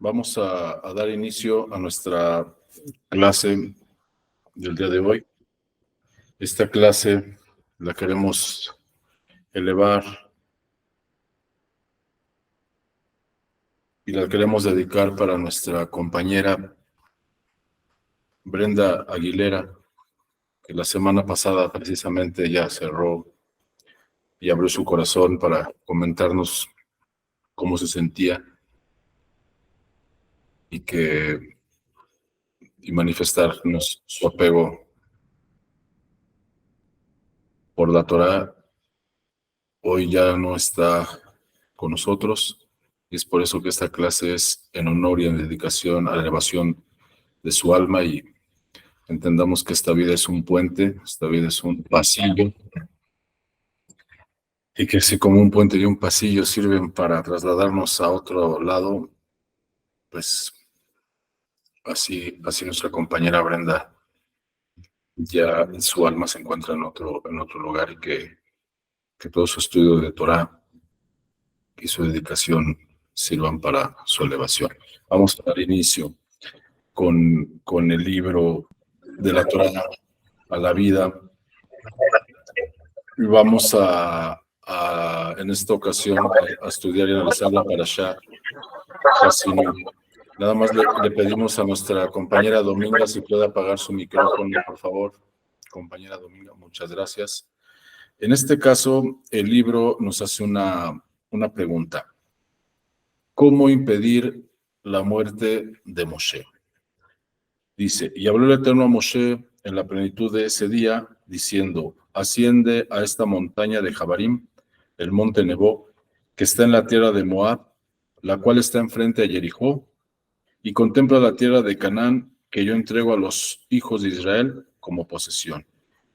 Vamos a dar inicio a nuestra clase del día de hoy. Esta clase la queremos elevar y la queremos dedicar para nuestra compañera Brenda Aguilera, que la semana pasada precisamente ya cerró y abrió su corazón para comentarnos cómo se sentía y manifestarnos su apego por la Torá. Hoy ya no está con nosotros y es por eso que esta clase es en honor y en dedicación a la elevación de su alma, y entendamos que esta vida es un puente, esta vida es un pasillo, y que si como un puente y un pasillo sirven para trasladarnos a otro lado, pues así nuestra compañera Brenda ya su alma se encuentra en otro lugar, y que todo su estudio de Torah y su dedicación sirvan para su elevación. Vamos a dar inicio con el libro de la Torah a la vida. Y vamos en esta ocasión a estudiar y analizar la Parashá Hasinu. Nada más le pedimos a nuestra compañera Dominga si puede apagar su micrófono, por favor. Compañera Dominga, muchas gracias. En este caso, el libro nos hace una pregunta. ¿Cómo impedir la muerte de Moshe? Dice, y habló el Eterno a Moshe en la plenitud de ese día, diciendo, asciende a esta montaña de Jabarim, el monte Nebo, que está en la tierra de Moab, la cual está enfrente a Jericó, y contempla la tierra de Canaán, que yo entrego a los hijos de Israel como posesión.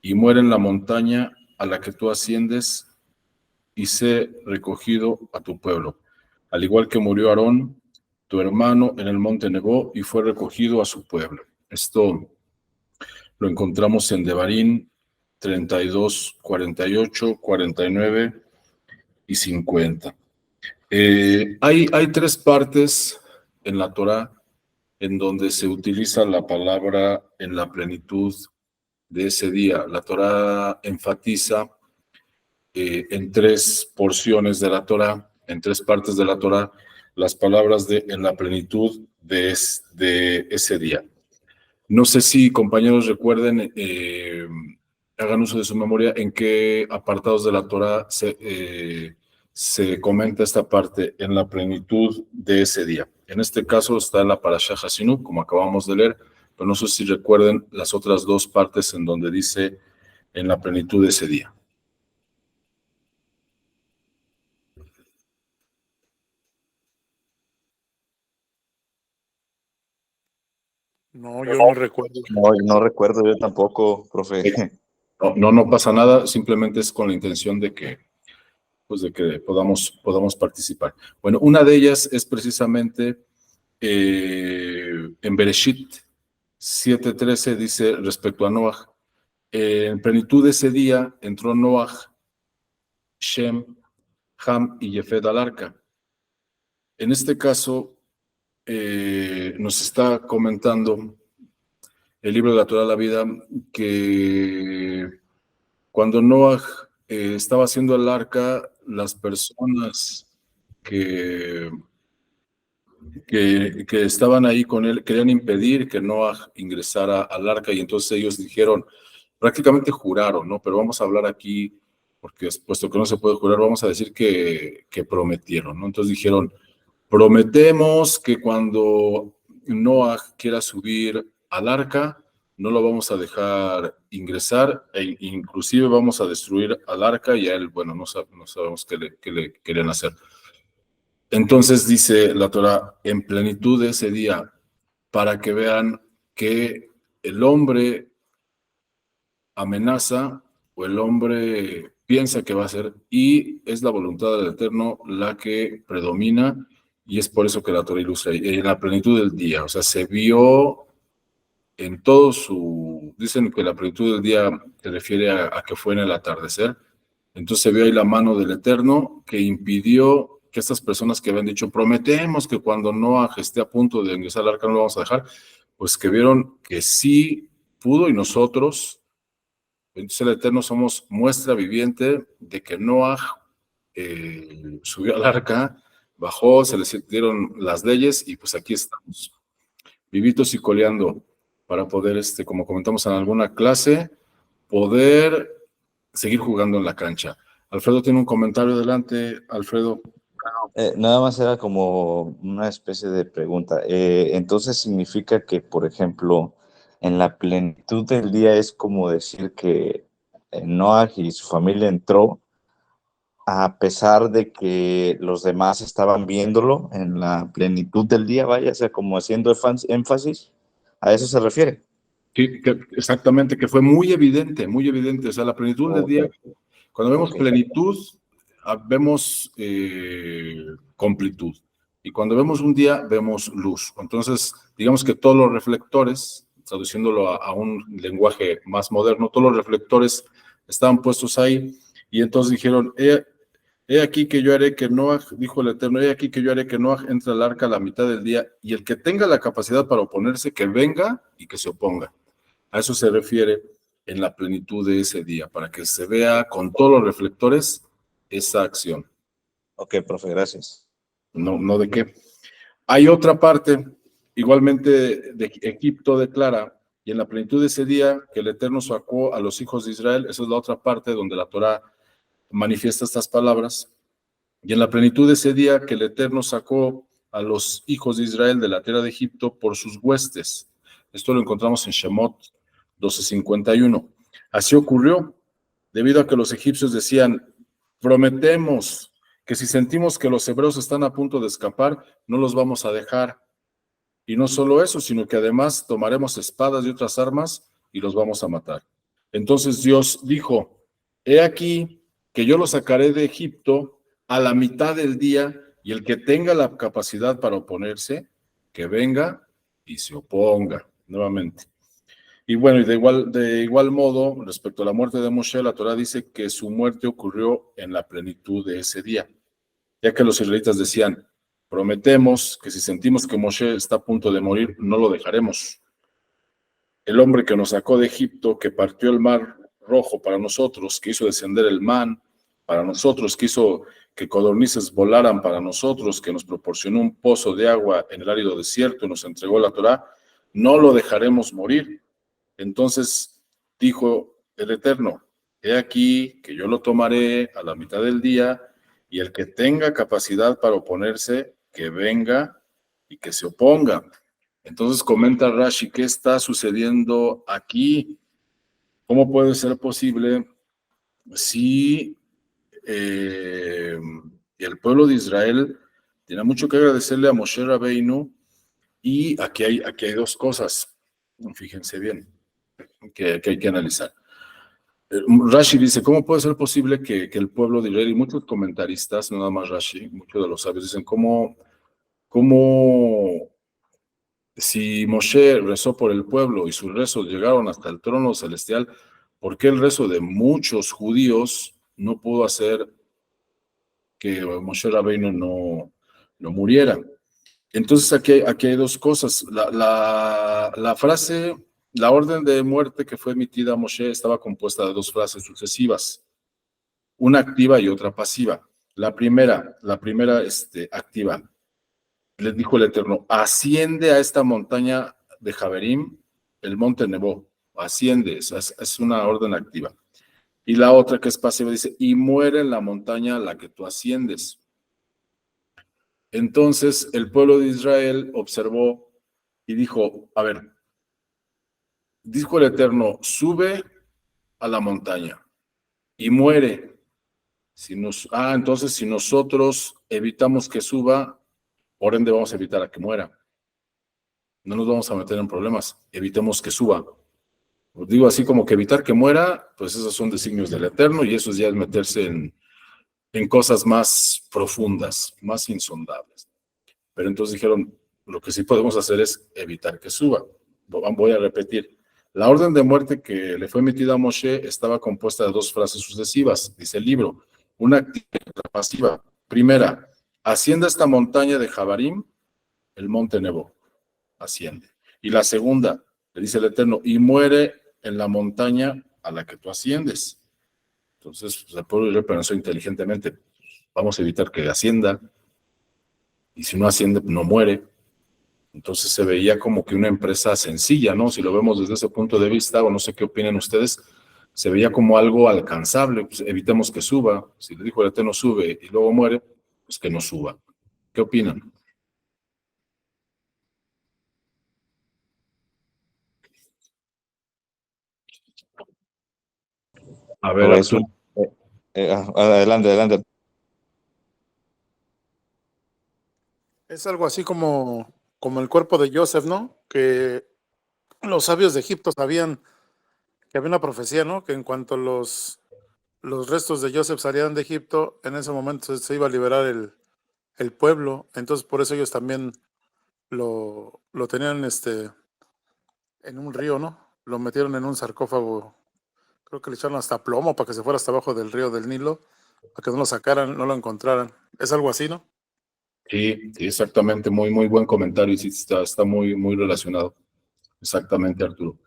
Y muere en la montaña a la que tú asciendes, y sé recogido a tu pueblo, al igual que murió Aarón, tu hermano, en el monte Nebo, y fue recogido a su pueblo. Esto lo encontramos en Devarim 32, 48, 49 y 50. Hay tres partes en la Torá en donde se utiliza la palabra en la plenitud de ese día. La Torá enfatiza en tres porciones de la Torá, en tres partes de la Torá, las palabras de en la plenitud de ese día. No sé si compañeros recuerden, hagan uso de su memoria, en qué apartados de la Torá se comenta esta parte en la plenitud de ese día. En este caso está en la Parashá Hasinu, como acabamos de leer, pero no sé si recuerden las otras dos partes en donde dice en la plenitud de ese día. No, yo no recuerdo. No recuerdo yo tampoco, profe. No pasa nada, simplemente es con la intención de que podamos participar. Bueno, una de ellas es precisamente en Bereshit 7:13, dice respecto a Noaj, en plenitud de ese día entró Noaj, Shem, Ham y Jefed al arca. En este caso, nos está comentando el libro de la Torá de la vida que cuando Noaj estaba haciendo el arca, las personas que estaban ahí con él querían impedir que Noaj ingresara al arca, y entonces ellos dijeron, prácticamente juraron, ¿no? Pero vamos a hablar aquí, porque puesto que no se puede jurar, vamos a decir que prometieron, ¿no? Entonces dijeron, prometemos que cuando Noaj quiera subir al arca, no lo vamos a dejar ingresar, e inclusive vamos a destruir al arca, y a él, bueno, no sabemos qué le querían hacer. Entonces dice la Torá, en plenitud de ese día, para que vean que el hombre amenaza o el hombre piensa que va a ser, y es la voluntad del Eterno la que predomina, y es por eso que la Torá ilustra en la plenitud del día. O sea, se vio en todo dicen que la plenitud del día se refiere a que fue en el atardecer. Entonces se vio ahí la mano del Eterno que impidió que estas personas que habían dicho, prometemos que cuando Noah esté a punto de ingresar al arca no lo vamos a dejar, pues que vieron que sí pudo, y nosotros, entonces el Eterno, somos muestra viviente de que Noah subió al arca, bajó, se les dieron las leyes y pues aquí estamos, vivitos y coleando, para poder, como comentamos en alguna clase, poder seguir jugando en la cancha. Alfredo tiene un comentario. Adelante, Alfredo. Nada más era como una especie de pregunta. Entonces significa que, por ejemplo, en la plenitud del día es como decir que Noah y su familia entró a pesar de que los demás estaban viéndolo en la plenitud del día, vaya, o sea, como haciendo énfasis, ¿a eso se refiere? Exactamente, que fue muy evidente, o sea, la plenitud del día, cuando vemos plenitud, vemos completud, y cuando vemos un día, vemos luz. Entonces, digamos que todos los reflectores, traduciéndolo a un lenguaje más moderno, todos los reflectores estaban puestos ahí, y entonces dijeron, he aquí que yo haré que Noah, dijo el Eterno, he aquí que yo haré que Noah entre al arca a la mitad del día, y el que tenga la capacidad para oponerse, que venga y que se oponga. A eso se refiere en la plenitud de ese día, para que se vea con todos los reflectores esa acción. Ok, profe, gracias. No de qué. Hay otra parte, igualmente de Egipto declara, y en la plenitud de ese día que el Eterno sacó a los hijos de Israel, esa es la otra parte donde la Torá manifiesta estas palabras, y en la plenitud de ese día que el Eterno sacó a los hijos de Israel de la tierra de Egipto por sus huestes. Esto lo encontramos en Shemot 12:51. Así ocurrió, debido a que los egipcios decían, prometemos que si sentimos que los hebreos están a punto de escapar, no los vamos a dejar. Y no solo eso, sino que además tomaremos espadas y otras armas y los vamos a matar. Entonces Dios dijo, he aquí que yo los sacaré de Egipto a la mitad del día, y el que tenga la capacidad para oponerse, que venga y se oponga nuevamente. Y bueno, y de igual modo, respecto a la muerte de Moshe, la Torá dice que su muerte ocurrió en la plenitud de ese día, ya que los israelitas decían, prometemos que si sentimos que Moshe está a punto de morir, no lo dejaremos. El hombre que nos sacó de Egipto, que partió el mar rojo para nosotros, que hizo descender el man para nosotros, que hizo que codornices volaran para nosotros, que nos proporcionó un pozo de agua en el árido desierto y nos entregó la Torá, no lo dejaremos morir. Entonces dijo el Eterno, he aquí que yo lo tomaré a la mitad del día, y el que tenga capacidad para oponerse, que venga y que se oponga. Entonces comenta Rashi, ¿qué está sucediendo aquí? ¿Cómo puede ser posible si el pueblo de Israel tiene mucho que agradecerle a Moshe Rabbeinu? Y aquí hay dos cosas, fíjense bien, que hay que analizar. Rashi dice, ¿cómo puede ser posible que el pueblo de Israel, y muchos comentaristas, no nada más Rashi, muchos de los sabios dicen, ¿cómo si Moshe rezó por el pueblo y sus rezos llegaron hasta el trono celestial, ¿por qué el rezo de muchos judíos no pudo hacer que Moshe Rabbeinu no muriera? Entonces aquí hay dos cosas. La frase, la orden de muerte que fue emitida a Moshe estaba compuesta de dos frases sucesivas, una activa y otra pasiva. La primera activa. Les dijo el Eterno, asciende a esta montaña de Javerim, el monte Nebo, asciende, es una orden activa. Y la otra que es pasiva dice, y muere en la montaña a la que tú asciendes. Entonces el pueblo de Israel observó y dijo, a ver, dijo el Eterno, sube a la montaña y muere. Entonces si nosotros evitamos que suba, por ende vamos a evitar a que muera. No nos vamos a meter en problemas, evitemos que suba. Os digo así como que evitar que muera, pues esos son designios del Eterno, y eso ya es meterse en cosas más profundas, más insondables. Pero entonces dijeron, lo que sí podemos hacer es evitar que suba. Voy a repetir. La orden de muerte que le fue emitida a Moshe estaba compuesta de dos frases sucesivas, dice el libro, una activa y otra pasiva. Primera, asciende a esta montaña de Jabarim, el monte Nebo, asciende. Y la segunda, le dice el Eterno, y muere en la montaña a la que tú asciendes. Entonces, pues, el pueblo de Israel pensó inteligentemente, vamos a evitar que ascienda, y si no asciende, no muere. Entonces se veía como que una empresa sencilla, ¿no? Si lo vemos desde ese punto de vista, o no sé qué opinan ustedes, se veía como algo alcanzable, pues evitemos que suba. Si le dijo el Eterno sube y luego muere, pues que no suba. ¿Qué opinan? A ver, O es Arturo. un... adelante, adelante. Es algo así como el cuerpo de Joseph, ¿no? Que los sabios de Egipto sabían que había una profecía, ¿no? Que en cuanto los restos de Joseph salieran de Egipto, en ese momento se iba a liberar el pueblo. Entonces, por eso ellos también lo tenían en un río, ¿no? Lo metieron en un sarcófago. Creo que le echaron hasta plomo para que se fuera hasta abajo del río del Nilo, para que no lo sacaran, no lo encontraran. Es algo así, ¿no? Sí, sí, exactamente, muy, muy buen comentario y sí, está muy, muy relacionado. Exactamente, Arturo.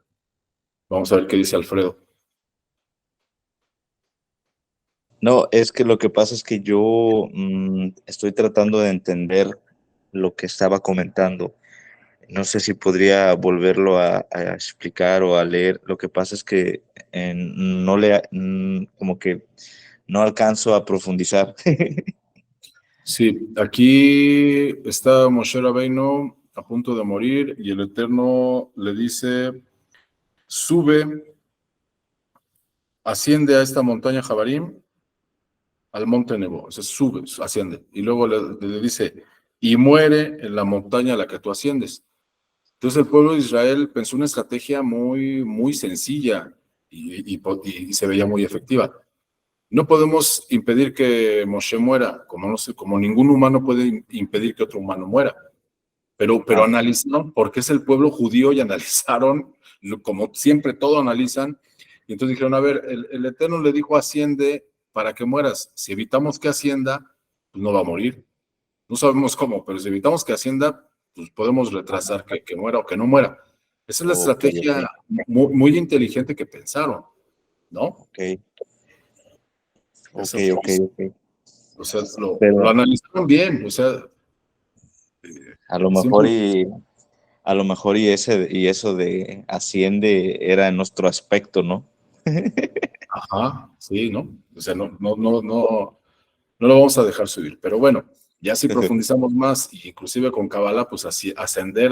Vamos a ver qué dice Alfredo. No, es que lo que pasa es que yo estoy tratando de entender lo que estaba comentando. No sé si podría volverlo a explicar o a leer. Lo que pasa es que no como que no alcanzo a profundizar. Sí, aquí está Moshe Rabbeinu a punto de morir y el Eterno le dice, sube, asciende a esta montaña Jabarim, al monte Nebo, o sea, sube, asciende. Y luego le dice, y muere en la montaña a la que tú asciendes. Entonces el pueblo de Israel pensó una estrategia muy, muy sencilla y se veía muy efectiva. No podemos impedir que Moshe muera, como, no sé, como ningún humano puede impedir que otro humano muera. Pero analizaron, porque es el pueblo judío y analizaron, como siempre todo analizan, y entonces dijeron, a ver, el Eterno le dijo asciende para que mueras. Si evitamos que ascienda, pues no va a morir. No sabemos cómo, pero si evitamos que ascienda, pues podemos retrasar que muera o que no muera. Esa es la Ok, estrategia muy, muy inteligente que pensaron, ¿no? ok, ok, Eso fue, ok, ok. o sea, lo Pero analizaron bien, o sea, a lo mejor siempre, y a lo mejor y eso de asciende era en nuestro aspecto, ¿no? ajá, sí, ¿no? O sea, no lo vamos a dejar subir. Pero bueno, ya si profundizamos más, y inclusive con Kabbalah, pues así ascender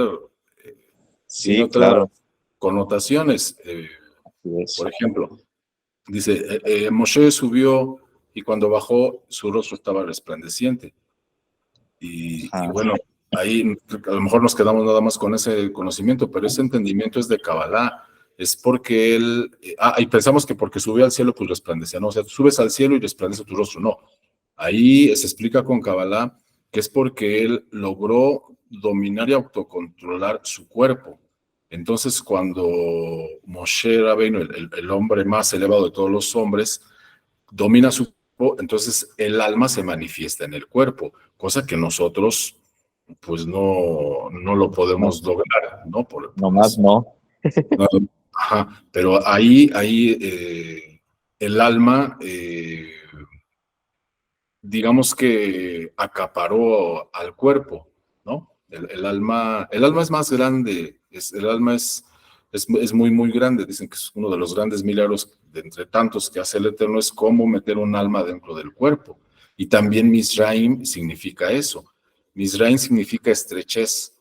tiene Sí, otras claro. connotaciones. Así es. Por ejemplo, dice, Moshe subió y cuando bajó su rostro estaba resplandeciente. Y Ajá. bueno, ahí a lo mejor nos quedamos nada más con ese conocimiento, pero ese entendimiento es de Kabbalah. Es porque él, y pensamos que porque subió al cielo, pues resplandecía, ¿no? O sea, tú subes al cielo y resplandece tu rostro, no. Ahí se explica con Kabbalah que es porque él logró dominar y autocontrolar su cuerpo. Entonces, cuando Moshe Rabbeinu, el hombre más elevado de todos los hombres, domina su cuerpo, entonces el alma se manifiesta en el cuerpo, cosa que nosotros pues no lo No, podemos lograr, ¿no? nomás no. No, ajá, pero ahí el alma, digamos que acaparó al cuerpo, ¿no? El alma es más grande, el alma es muy, muy grande. Dicen que es uno de los grandes milagros de entre tantos que hace el Eterno, es cómo meter un alma dentro del cuerpo. Y también Misraim significa eso. Misraim significa estrechez.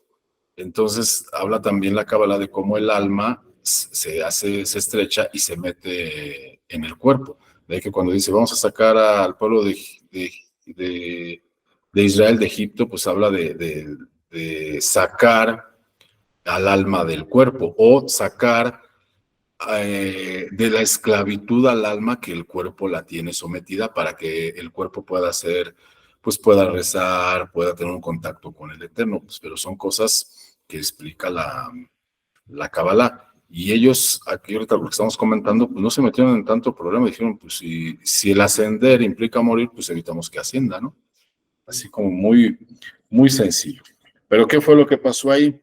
Entonces habla también la Cábala de cómo el alma se estrecha y se mete en el cuerpo. De ahí que cuando dice vamos a sacar al pueblo de, de Israel de Egipto, pues habla de sacar al alma del cuerpo o sacar de la esclavitud al alma que el cuerpo la tiene sometida para que el cuerpo pueda hacer, pues pueda rezar, pueda tener un contacto con el Eterno, pues, pero son cosas que explica la Kabbalah. Y ellos, aquí ahorita lo que estamos comentando, pues no se metieron en tanto problema, dijeron, pues si el ascender implica morir, pues evitamos que ascienda, ¿no? así como muy, muy sencillo. Pero ¿qué fue lo que pasó ahí?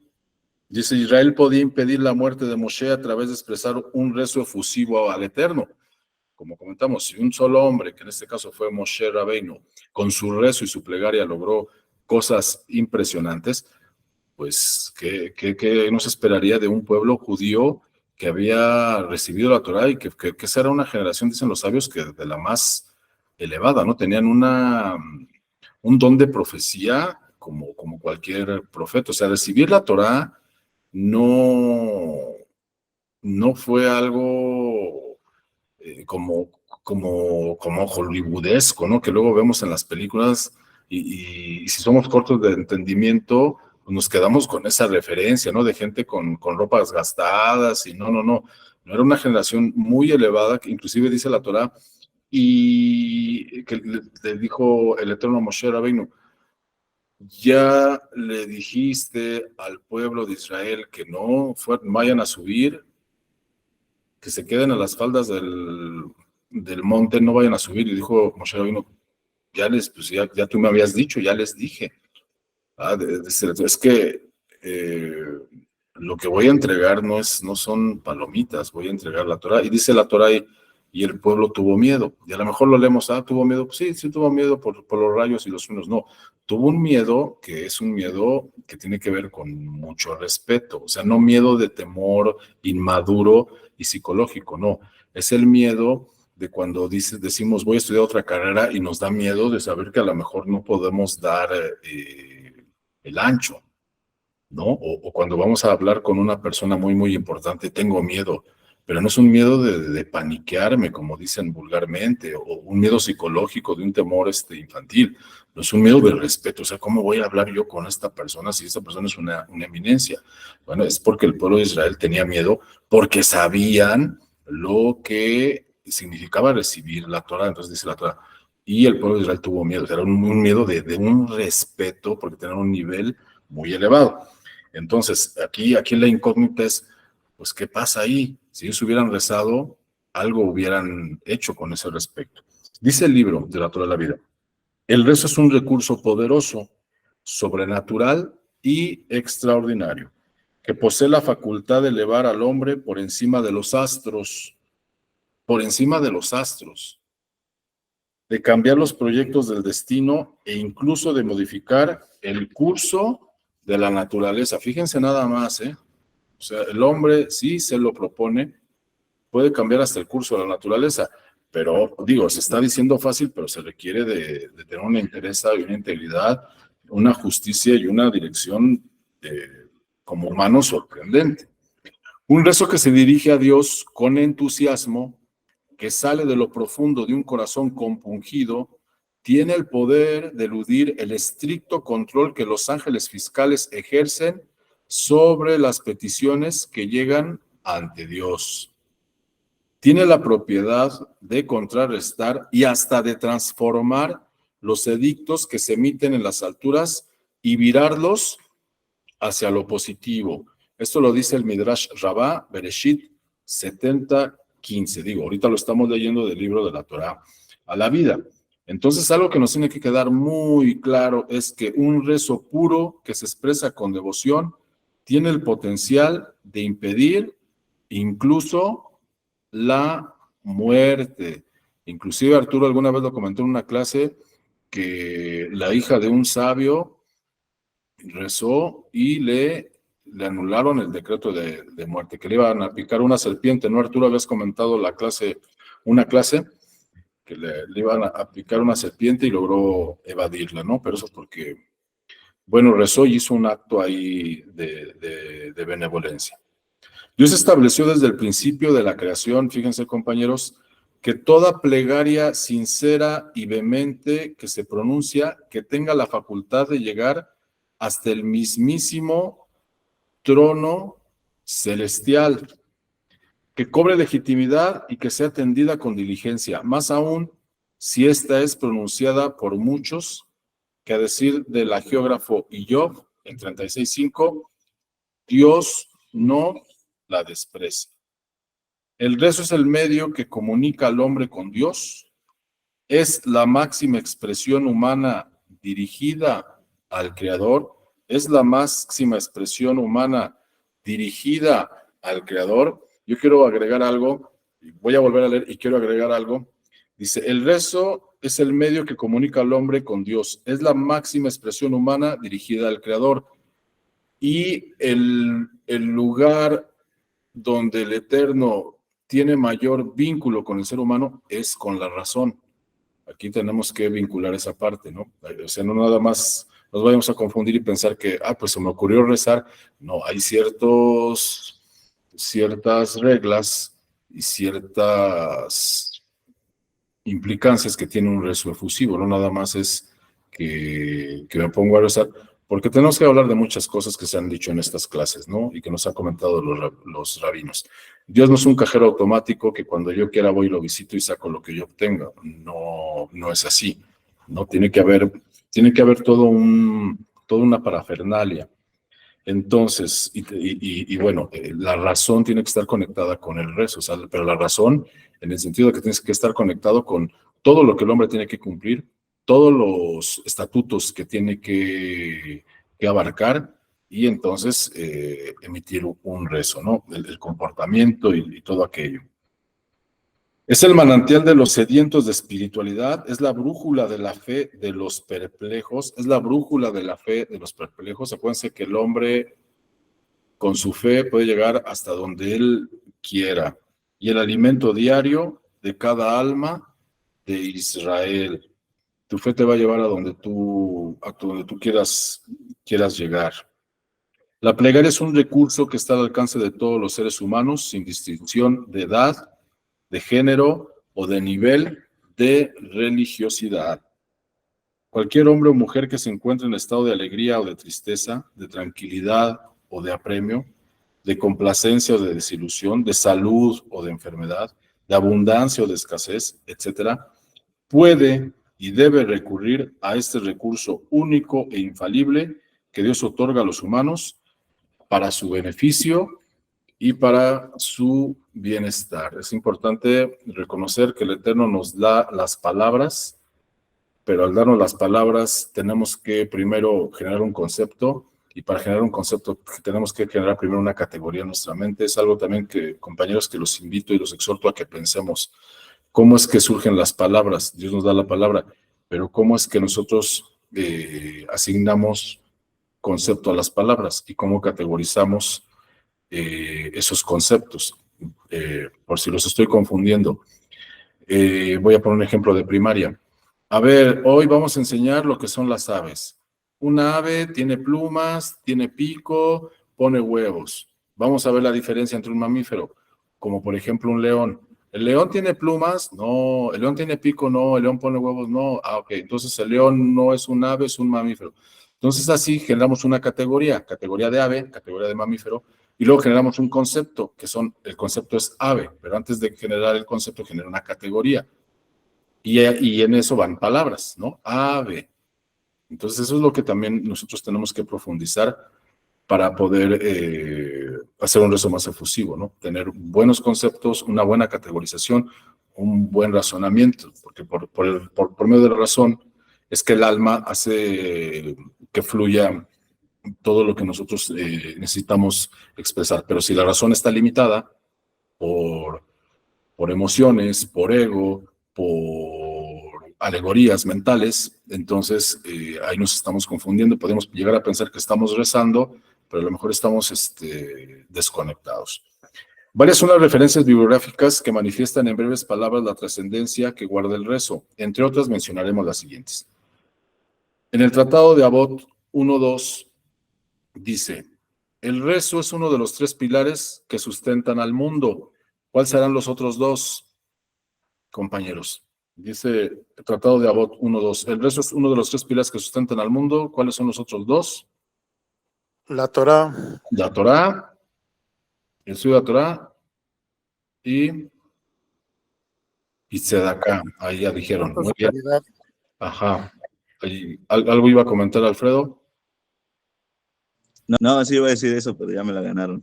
Dice, Israel podía impedir la muerte de Moshe a través de expresar un rezo efusivo al Eterno. Como comentamos, si un solo hombre, que en este caso fue Moshe Rabbeinu, con su rezo y su plegaria logró cosas impresionantes, pues, ¿qué nos esperaría de un pueblo judío que había recibido la Torá y que esa era una generación, dicen los sabios, que de la más elevada, ¿no? Tenían un don de profecía como cualquier profeta. O sea, recibir la Torá no fue algo como hollywoodesco, ¿no? Que luego vemos en las películas y si somos cortos de entendimiento, pues nos quedamos con esa referencia, ¿no? De gente con ropas gastadas y no era una generación muy elevada, que inclusive dice la Torá, y que le dijo el Eterno a Moshe Rabbeinu, ya le dijiste al pueblo de Israel que no vayan a subir, que se queden a las faldas del monte, no vayan a subir. Y dijo Moshe Rabbeinu, ya tú me habías dicho, ya les dije. Es que lo que voy a entregar no son palomitas, voy a entregar la Torá. Y dice la Torá, y el pueblo tuvo miedo. Y a lo mejor lo leemos, tuvo miedo. Pues sí tuvo miedo por los rayos y los truenos. No, tuvo un miedo que es un miedo que tiene que ver con mucho respeto. O sea, no miedo de temor inmaduro y psicológico, no. Es el miedo de cuando decimos voy a estudiar otra carrera y nos da miedo de saber que a lo mejor no podemos dar el ancho, ¿no? O cuando vamos a hablar con una persona muy, muy importante, tengo miedo, pero no es un miedo de paniquearme, como dicen vulgarmente, o un miedo psicológico de un temor infantil, no es un miedo de respeto. O sea, ¿cómo voy a hablar yo con esta persona si esta persona es una eminencia? Bueno, es porque el pueblo de Israel tenía miedo, porque sabían lo que significaba recibir la Torah. Entonces dice la Torah, y el pueblo de Israel tuvo miedo, era un miedo de un respeto, porque tenían un nivel muy elevado. Entonces, aquí la incógnita es, pues, ¿qué pasa ahí? Si ellos hubieran rezado, algo hubieran hecho con ese respecto. Dice el libro de la Torá de la Vida, el rezo es un recurso poderoso, sobrenatural y extraordinario, que posee la facultad de elevar al hombre por encima de los astros, de cambiar los proyectos del destino e incluso de modificar el curso de la naturaleza. Fíjense nada más, ¿eh? O sea, el hombre, sí se lo propone, puede cambiar hasta el curso de la naturaleza, pero digo, se está diciendo fácil, pero se requiere de tener una interés y una integridad, una justicia y una dirección como humano sorprendente. Un rezo que se dirige a Dios con entusiasmo, que sale de lo profundo de un corazón compungido, tiene el poder de eludir el estricto control que los ángeles fiscales ejercen sobre las peticiones que llegan ante Dios. Tiene la propiedad de contrarrestar y hasta de transformar los edictos que se emiten en las alturas y virarlos hacia lo positivo. Esto lo dice el Midrash Rabbah, Bereshit 70:15. Digo, ahorita lo estamos leyendo del libro de la Torá a la vida. Entonces, algo que nos tiene que quedar muy claro es que un rezo puro que se expresa con devoción tiene el potencial de impedir incluso la muerte. Inclusive Arturo alguna vez lo comentó en una clase que la hija de un sabio rezó y le anularon el decreto de muerte, que le iban a picar una serpiente, ¿no, Arturo? Habías comentado una clase que le iban a picar una serpiente y logró evadirla, ¿no? Pero eso porque, bueno, rezó y hizo un acto ahí de benevolencia. Dios estableció desde el principio de la creación, fíjense compañeros, que toda plegaria sincera y vehemente que se pronuncia, que tenga la facultad de llegar hasta el mismísimo trono celestial, que cobre legitimidad y que sea atendida con diligencia, más aún si esta es pronunciada por muchos, que a decir del agiógrafo Iov, en 36:5, Dios no la desprecia. El rezo es el medio que comunica al hombre con Dios, es la máxima expresión humana dirigida al Creador, es la máxima expresión humana dirigida al Creador. Yo quiero agregar algo, voy a volver a leer y quiero agregar algo. Dice, el rezo es el medio que comunica al hombre con Dios. Es la máxima expresión humana dirigida al Creador. Y el lugar donde el Eterno tiene mayor vínculo con el ser humano es con la razón. Aquí tenemos que vincular esa parte, ¿no? O sea, no nada más nos vayamos a confundir y pensar que, pues se me ocurrió rezar. No, hay ciertas reglas y ciertas implicancias que tiene un rezo efusivo, no nada más es que me pongo a rezar, porque tenemos que hablar de muchas cosas que se han dicho en estas clases, ¿no? Y que nos han comentado los rabinos. Dios no es un cajero automático que cuando yo quiera voy y lo visito y saco lo que yo obtenga. No es así, ¿no? Tiene que haber toda una parafernalia. Entonces, y bueno, la razón tiene que estar conectada con el rezo, o sea, pero la razón en el sentido de que tienes que estar conectado con todo lo que el hombre tiene que cumplir, todos los estatutos que tiene que abarcar y entonces emitir un rezo, ¿no? El comportamiento y todo aquello. Es el manantial de los sedientos de espiritualidad, es la brújula de la fe de los perplejos, es la brújula de la fe de los perplejos. Acuérdense que el hombre con su fe puede llegar hasta donde él quiera. Y el alimento diario de cada alma de Israel. Tu fe te va a llevar a donde tú quieras llegar. La plegaria es un recurso que está al alcance de todos los seres humanos, sin distinción de edad, de género o de nivel de religiosidad. Cualquier hombre o mujer que se encuentre en estado de alegría o de tristeza, de tranquilidad o de apremio, de complacencia o de desilusión, de salud o de enfermedad, de abundancia o de escasez, etcétera, puede y debe recurrir a este recurso único e infalible que Dios otorga a los humanos para su beneficio y para su bienestar. Es importante reconocer que el Eterno nos da las palabras, pero al darnos las palabras tenemos que primero generar un concepto, y para generar un concepto tenemos que generar primero una categoría en nuestra mente. Es algo también que, compañeros, que los invito y los exhorto a que pensemos. ¿Cómo es que surgen las palabras? Dios nos da la palabra, pero ¿cómo es que nosotros asignamos concepto a las palabras y cómo categorizamos esos conceptos? Por si los estoy confundiendo, voy a poner un ejemplo de primaria. A ver, hoy vamos a enseñar lo que son las aves. Una ave tiene plumas, tiene pico, pone huevos. Vamos a ver la diferencia entre un mamífero, como por ejemplo un león. ¿El león tiene plumas? No. ¿El león tiene pico? No. ¿El león pone huevos? No. Ok, entonces el león no es un ave, es un mamífero. Entonces así generamos una categoría de ave, categoría de mamífero, y luego generamos un concepto, el concepto es ave, pero antes de generar el concepto genera una categoría. Y en eso van palabras, ¿no? Ave. Entonces eso es lo que también nosotros tenemos que profundizar para poder hacer un rezo más efusivo, ¿no? Tener buenos conceptos, una buena categorización, un buen razonamiento, porque por medio de la razón es que el alma hace que fluya todo lo que nosotros necesitamos expresar. Pero si la razón está limitada por emociones, por ego, por alegorías mentales, entonces ahí nos estamos confundiendo. Podemos llegar a pensar que estamos rezando, pero a lo mejor estamos desconectados. Varias son las referencias bibliográficas que manifiestan en breves palabras la trascendencia que guarda el rezo. Entre otras mencionaremos las siguientes. En el Tratado de Avot 1.2 dice, el rezo es uno de los 3 pilares que sustentan al mundo. ¿Cuáles serán los otros 2, compañeros? Dice el Tratado de Avot 1.2, el rezo es uno de los 3 pilares que sustentan al mundo. ¿Cuáles son los otros 2? La Torá. La Torá, el estudio de la Torá y Tzedaká. Ahí ya dijeron. Muy bien. Ajá. ¿Algo iba a comentar, Alfredo? No, sí iba a decir eso, pero ya me la ganaron.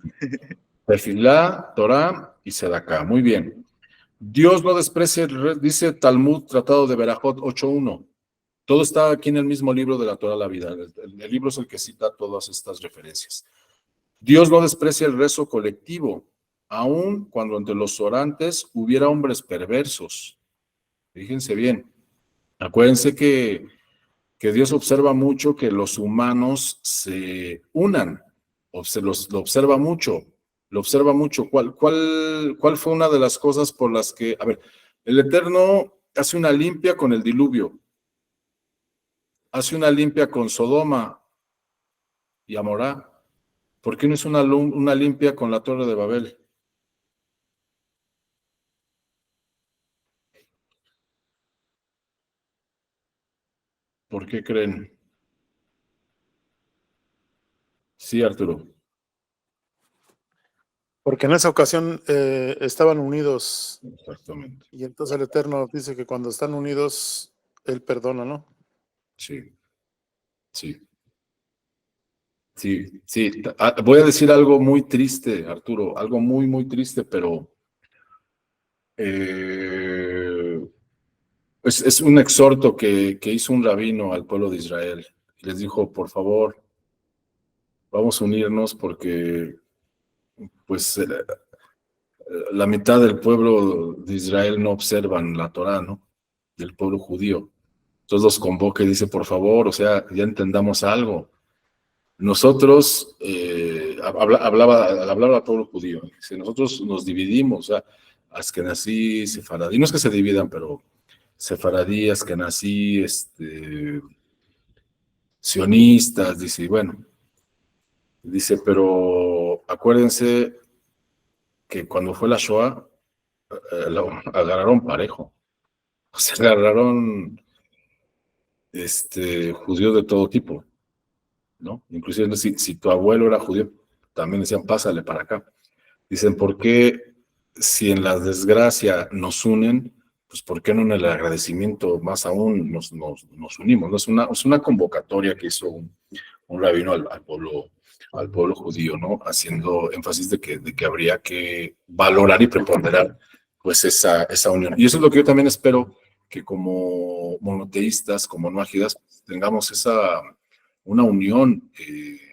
Tefilá, Torá y Tzedaká. Muy bien. Dios no desprecia, dice Talmud, Tratado de Berajot 8.1, Todo está aquí en el mismo libro de la Torá la vida. El libro es el que cita todas estas referencias. Dios no desprecia el rezo colectivo, aun cuando entre los orantes hubiera hombres perversos. Fíjense bien. Acuérdense que Dios observa mucho que los humanos se unan. Lo observa mucho. Lo observa mucho. ¿Cuál fue una de las cosas por las que, a ver, el Eterno hace una limpia con el diluvio? Hace una limpia con Sodoma y Amorá. ¿Por qué no es una limpia con la Torre de Babel? ¿Por qué creen? Sí, Arturo. Porque en esa ocasión estaban unidos, Exactamente. y entonces el Eterno dice que cuando están unidos, Él perdona, ¿no? Sí, sí. Sí, sí. Voy a decir algo muy triste, Arturo, algo muy, muy triste, pero es un exhorto que hizo un rabino al pueblo de Israel. Les dijo, por favor, vamos a unirnos porque pues la mitad del pueblo de Israel no observan la Torá, ¿no? Del pueblo judío. Entonces los convoca y dice, por favor, o sea, ya entendamos algo. Nosotros, hablaba al pueblo judío, dice, nosotros nos dividimos, o sea, Askenazí, Sefaradí, no es que se dividan, pero Sefaradí, Askenazí, sionistas, dice, bueno, dice, pero acuérdense que cuando fue la Shoah, lo agarraron parejo, o sea, agarraron judíos de todo tipo, ¿no? Inclusive si tu abuelo era judío, también decían, pásale para acá. Dicen, ¿por qué si en la desgracia nos unen, pues por qué no en el agradecimiento más aún nos unimos? ¿No? Es una convocatoria que hizo un rabino al pueblo judío, ¿no? Haciendo énfasis de que habría que valorar y preponderar pues esa unión. Y eso es lo que yo también espero que como monoteístas, como no ágidas, tengamos una unión.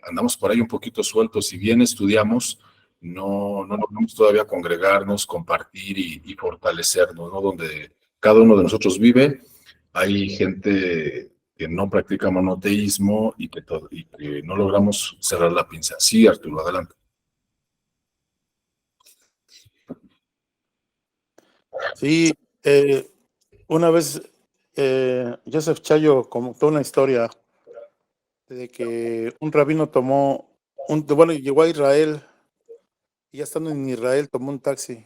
Andamos por ahí un poquito sueltos, si bien estudiamos, no logramos todavía congregarnos, compartir y fortalecernos, ¿no? Donde cada uno de nosotros vive, hay gente que no practica monoteísmo y que no logramos cerrar la pinza. Sí, Arturo, adelante. Sí, una vez Joseph Chayo contó una historia de que un rabino bueno, llegó a Israel, y ya estando en Israel tomó un taxi,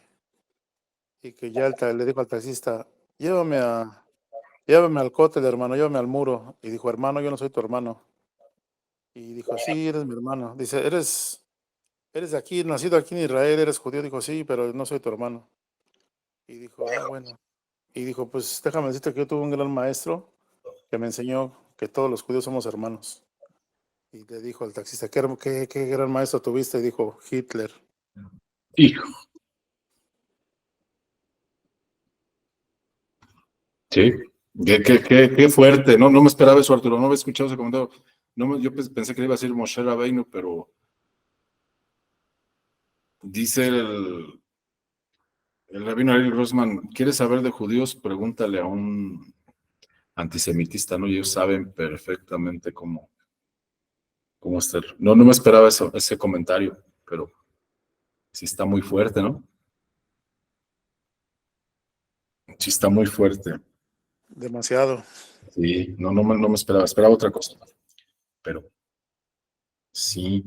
y que ya le dijo al taxista, llévame al cótel, hermano, llévame al muro. Y dijo, hermano, yo no soy tu hermano. Y dijo, sí, eres mi hermano. Dice, eres de aquí, nacido aquí en Israel, eres judío. Dijo, sí, pero no soy tu hermano. Y dijo, bueno. Y dijo, pues déjame decirte que yo tuve un gran maestro que me enseñó que todos los judíos somos hermanos. Y le dijo al taxista, ¿qué gran maestro tuviste? Y dijo, Hitler. Hijo. Sí, qué fuerte. No me esperaba eso, Arturo. No había escuchado ese comentario. Yo pensé que iba a decir Moshe Rabbeinu, pero dice el rabino Ariel Grossman, ¿quieres saber de judíos? Pregúntale a un antisemitista, ¿no? Y ellos saben perfectamente cómo estar. No me esperaba ese comentario, pero sí está muy fuerte, ¿no? Sí está muy fuerte. Demasiado. Sí, no me esperaba otra cosa, pero sí.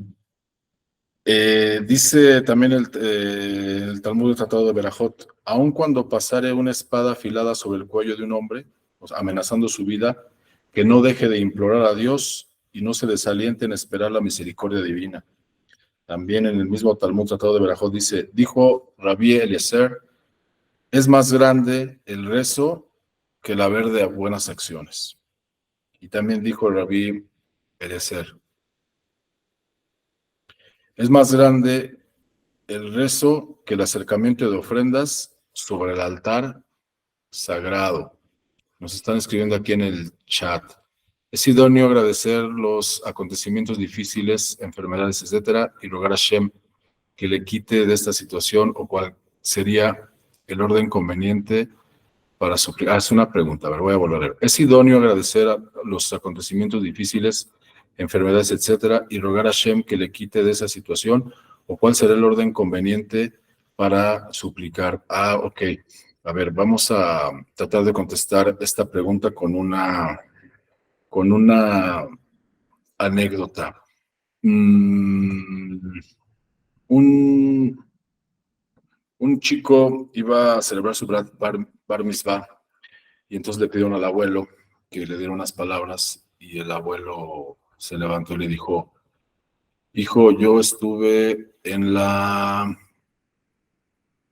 Dice también el Talmud del Tratado de Berajot, aun cuando pasare una espada afilada sobre el cuello de un hombre, o sea, amenazando su vida, que no deje de implorar a Dios y no se desaliente en esperar la misericordia divina. También en el mismo Talmud Tratado de Berajot dice, dijo Rabí Eliezer, es más grande el rezo que el haber de buenas acciones. Y también dijo Rabí Eliezer, es más grande el rezo que el acercamiento de ofrendas sobre el altar sagrado. Nos están escribiendo aquí en el chat. Es idóneo agradecer los acontecimientos difíciles, enfermedades, etcétera, y rogar a Hashem que le quite de esta situación, o cuál sería el orden conveniente para suplir. Es una pregunta, a ver, voy a volver a leer. ¿Es idóneo agradecer a los acontecimientos difíciles, enfermedades, etcétera, y rogar a Hashem que le quite de esa situación, o cuál será el orden conveniente para suplicar? Ok. A ver, vamos a tratar de contestar esta pregunta con una anécdota. Un chico iba a celebrar su bar mitzvah, y entonces le pidieron al abuelo que le diera unas palabras, y el abuelo se levantó y le dijo: hijo, yo estuve en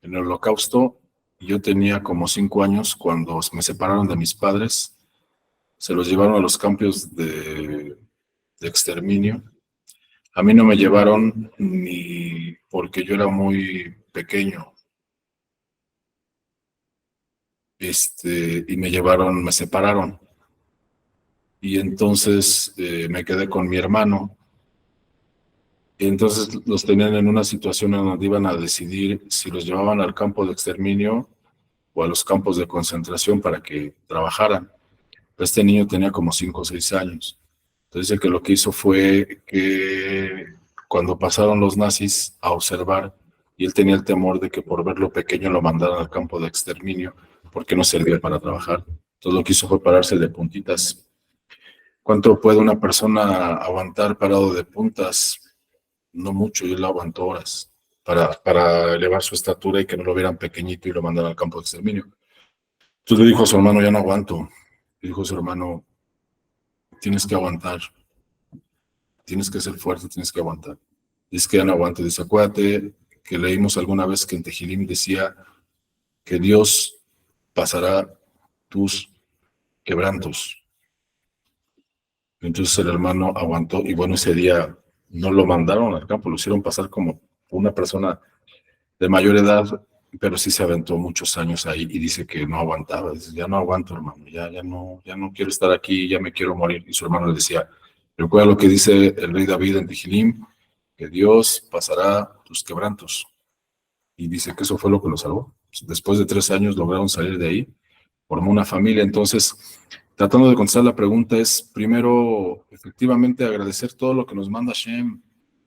el Holocausto, y yo tenía como 5 años cuando me separaron de mis padres, se los llevaron a los campos de exterminio. A mí no me llevaron ni porque yo era muy pequeño, y me separaron. Y entonces me quedé con mi hermano. Y entonces los tenían en una situación en donde iban a decidir si los llevaban al campo de exterminio o a los campos de concentración para que trabajaran. Este niño tenía como 5 o 6 años. Entonces dice que lo que hizo fue que cuando pasaron los nazis a observar, y él tenía el temor de que por verlo pequeño lo mandaran al campo de exterminio porque no servía para trabajar. Entonces lo que hizo fue pararse de puntitas. ¿Cuánto puede una persona aguantar parado de puntas? No mucho, y él aguantó horas para elevar su estatura y que no lo vieran pequeñito y lo mandaran al campo de exterminio. Entonces le dijo a su hermano: ya no aguanto. Le dijo a su hermano: tienes que aguantar, tienes que ser fuerte, tienes que aguantar. Dice que ya no aguanto. Dice: acuérdate que leímos alguna vez que en Tehilim decía que Dios pasará tus quebrantos. Entonces el hermano aguantó, y bueno, ese día no lo mandaron al campo, lo hicieron pasar como una persona de mayor edad, pero sí se aventó muchos años ahí, y dice que no aguantaba. Dice: ya no aguanto, hermano, ya no quiero estar aquí, ya me quiero morir. Y su hermano le decía: recuerda lo que dice el rey David en Tehilim, que Dios pasará tus quebrantos. Y dice que eso fue lo que lo salvó. Después de 3 años lograron salir de ahí, formó una familia. Entonces, tratando de contestar la pregunta, es primero, efectivamente, agradecer todo lo que nos manda Hashem.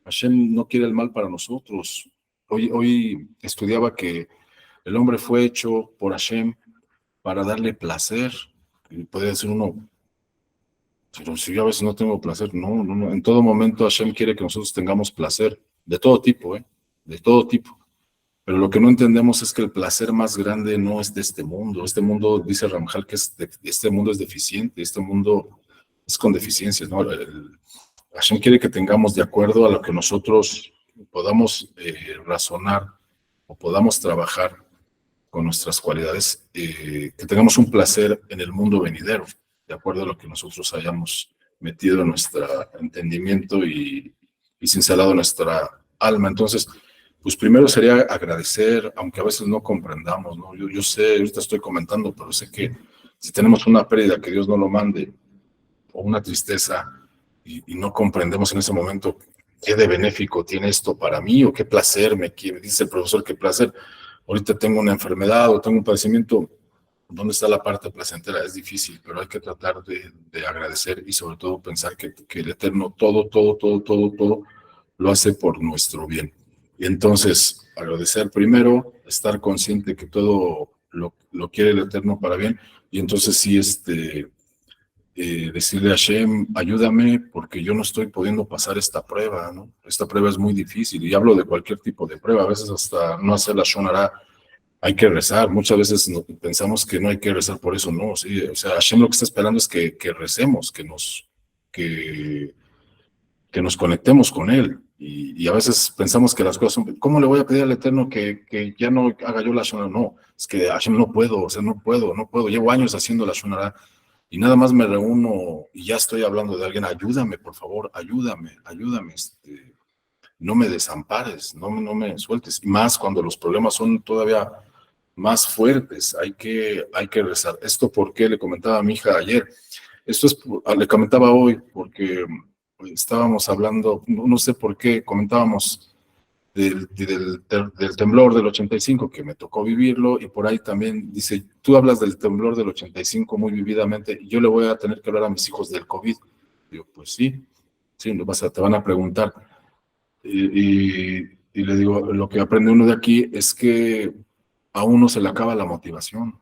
Hashem no quiere el mal para nosotros. Hoy estudiaba que el hombre fue hecho por Hashem para darle placer. Y puede decir uno: pero si yo a veces no tengo placer. No. En todo momento Hashem quiere que nosotros tengamos placer, de todo tipo, de todo tipo. Pero lo que no entendemos es que el placer más grande no es de este mundo. Este mundo, dice Ramjal, que este mundo es deficiente, este mundo es con deficiencias, ¿no? Hashem quiere que tengamos, de acuerdo a lo que nosotros podamos razonar o podamos trabajar con nuestras cualidades, que tengamos un placer en el mundo venidero, de acuerdo a lo que nosotros hayamos metido en nuestro entendimiento y cincelado en nuestra alma. Entonces, pues primero sería agradecer, aunque a veces no comprendamos, ¿no? Yo sé, ahorita estoy comentando, pero sé que si tenemos una pérdida, que Dios no lo mande, o una tristeza, y no comprendemos en ese momento qué de benéfico tiene esto para mí, o qué placer me quiere, dice el profesor, qué placer. Ahorita tengo una enfermedad o tengo un padecimiento, ¿dónde está la parte placentera? Es difícil, pero hay que tratar de agradecer, y sobre todo pensar que el Eterno todo lo hace por nuestro bien. Y entonces, agradecer primero, estar consciente que todo lo quiere el Eterno para bien, y entonces sí, decirle a Hashem: ayúdame, porque yo no estoy pudiendo pasar esta prueba, ¿no? Esta prueba es muy difícil, y hablo de cualquier tipo de prueba. A veces hasta no hacer la Shon Hara hay que rezar. Muchas veces pensamos que no hay que rezar por eso, no, sí. O sea, Hashem lo que está esperando es que recemos, que nos conectemos con Él. Y a veces pensamos que las cosas son: ¿cómo le voy a pedir al Eterno que ya no haga yo la Shon Hara? No, es que Hashem no puedo, o sea, no puedo. Llevo años haciendo la Shon Hara, y nada más me reúno y ya estoy hablando de alguien: ayúdame, por favor, ayúdame, no me desampares, no me sueltes. Y más cuando los problemas son todavía más fuertes, hay que rezar. Esto porque le comentaba a mi hija ayer, esto es, le comentaba hoy, porque estábamos hablando, no sé por qué, comentábamos del temblor del 85, que me tocó vivirlo, y por ahí también dice, tú hablas del temblor del 85 muy vividamente, y yo le voy a tener que hablar a mis hijos del COVID. Digo, pues sí, sí, te van a preguntar. Y le digo, lo que aprende uno de aquí es que a uno se le acaba la motivación.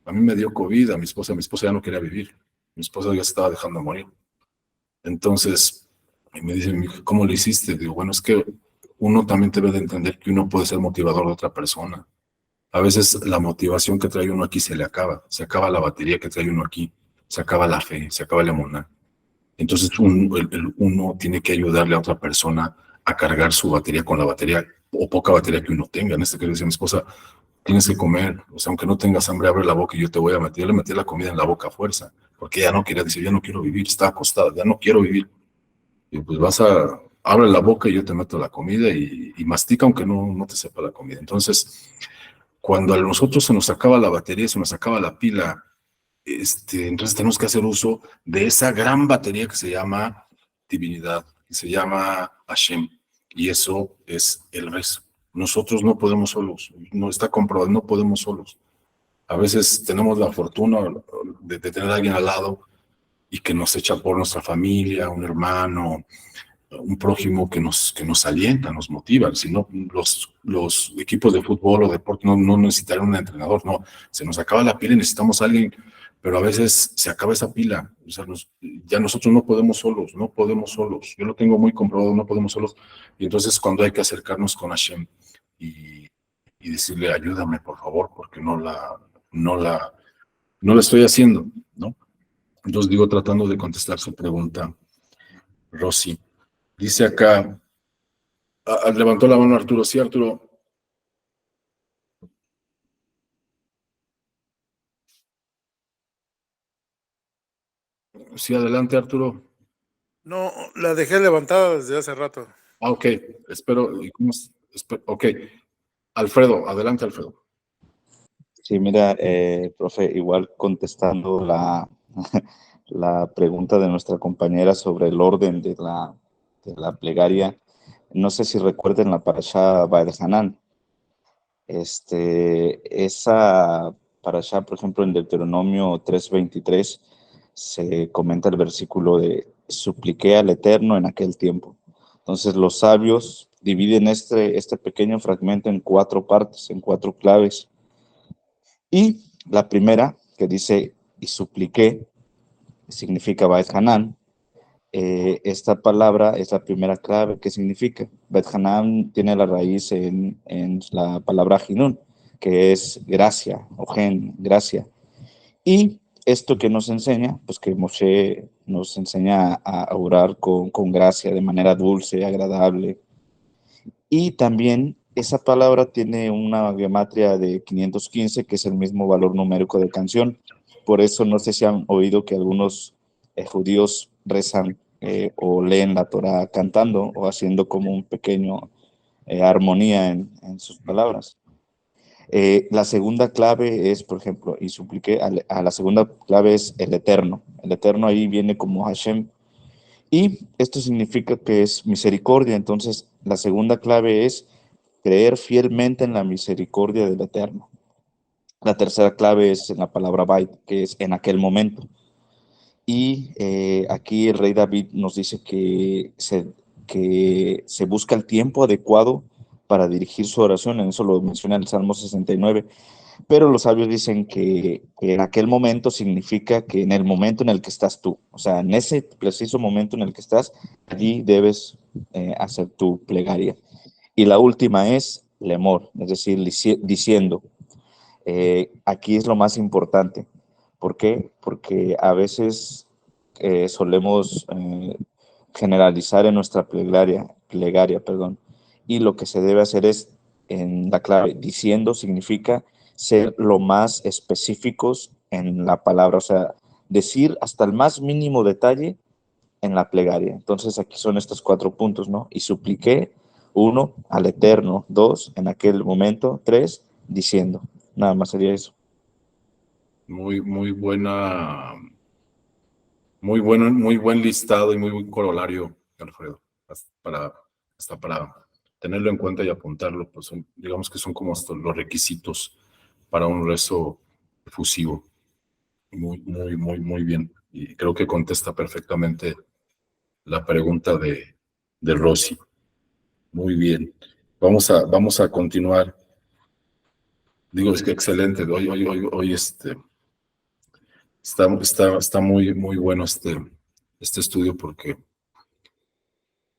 A mí me dio COVID, a mi esposa ya no quería vivir, mi esposa ya se estaba dejando morir. Entonces, y me dice, ¿cómo lo hiciste? Digo, bueno, es que uno también debe de entender que uno puede ser motivador de otra persona. A veces la motivación que trae uno aquí se acaba la batería que trae uno aquí, se acaba la fe, se acaba la emuná. Entonces uno tiene que ayudarle a otra persona a cargar su batería con la batería o poca batería que uno tenga. En este caso dice mi esposa, tienes que comer, o sea, aunque no tengas hambre, abre la boca y yo te voy a meter. Yo le metí la comida en la boca a fuerza, porque ella no quería decir, ya no quiero vivir, está acostada, ya no quiero vivir. Y pues abre la boca y yo te meto la comida y mastica aunque no te sepa la comida. Entonces, cuando a nosotros se nos acaba la batería, se nos acaba la pila, entonces tenemos que hacer uso de esa gran batería que se llama divinidad, que se llama Hashem, y eso es el rezo. Nosotros no podemos solos, no está comprobado, no podemos solos. A veces tenemos la fortuna de tener a alguien al lado y que nos echa por nuestra familia, un hermano, un prójimo que nos alienta, nos motiva. Si no, los equipos de fútbol o deporte no necesitarán un entrenador, no. Se nos acaba la pila y necesitamos a alguien, pero a veces se acaba esa pila. O sea, ya nosotros no podemos solos, no podemos solos. Yo lo tengo muy comprobado, no podemos solos. Y entonces cuando hay que acercarnos con Hashem y decirle, ayúdame, por favor, porque no la estoy haciendo, ¿no? Entonces digo, tratando de contestar su pregunta, Rosy. Dice acá, levantó la mano Arturo. Sí, Arturo. Sí, adelante, Arturo. No, la dejé levantada desde hace rato. Ok, espero. Ok, Alfredo, adelante, Alfredo. Sí, mira, profe, igual contestando la pregunta de nuestra compañera sobre el orden de la plegaria, no sé si recuerden la parashá Baed Hanan. Esa parashá, por ejemplo, en Deuteronomio 3:23, se comenta el versículo de supliqué al Eterno en aquel tiempo. Entonces los sabios dividen este pequeño fragmento en 4 partes, en 4 claves. Y la primera, que dice, y supliqué, significa Baed Hanan. Esta palabra es la primera clave. ¿Qué significa? Baed Hanan tiene la raíz en la palabra Hinun, que es gracia, o gen, gracia. Y esto que nos enseña, pues que Moshe nos enseña a orar con gracia, de manera dulce, agradable. Y también esa palabra tiene una gematria de 515, que es el mismo valor numérico de canción. Por eso no sé si han oído que algunos judíos rezan o leen la Torah cantando o haciendo como un pequeño armonía en sus palabras. La segunda clave es, por ejemplo, y supliqué, a la segunda clave es el Eterno. El Eterno ahí viene como Hashem. Y esto significa que es misericordia. Entonces, la segunda clave es creer fielmente en la misericordia del Eterno. La tercera clave es en la palabra Bait, que es en aquel momento. Y aquí el rey David nos dice que se busca el tiempo adecuado para dirigir su oración. En eso lo menciona el Salmo 69. Pero los sabios dicen que en aquel momento significa que en el momento en el que estás tú, o sea, en ese preciso momento en el que estás, allí debes hacer tu plegaria. Y la última es lemor, es decir, diciendo. Aquí es lo más importante. ¿Por qué? Porque a veces solemos generalizar en nuestra plegaria, perdón, y lo que se debe hacer es, en la clave, diciendo significa ser lo más específicos en la palabra, o sea, decir hasta el más mínimo detalle en la plegaria. Entonces aquí son estos 4 puntos, ¿no? Y supliqué, 1, al Eterno; 2, en aquel momento; 3, diciendo. Nada más sería eso. Muy, muy buen listado y muy buen corolario, Alfredo, hasta para tenerlo en cuenta y apuntarlo, pues digamos que son como los requisitos para un rezo efusivo. Muy bien. Y creo que contesta perfectamente la pregunta de Rosy. Muy bien. Vamos a continuar. Digo, es que excelente. Hoy está muy bueno este estudio porque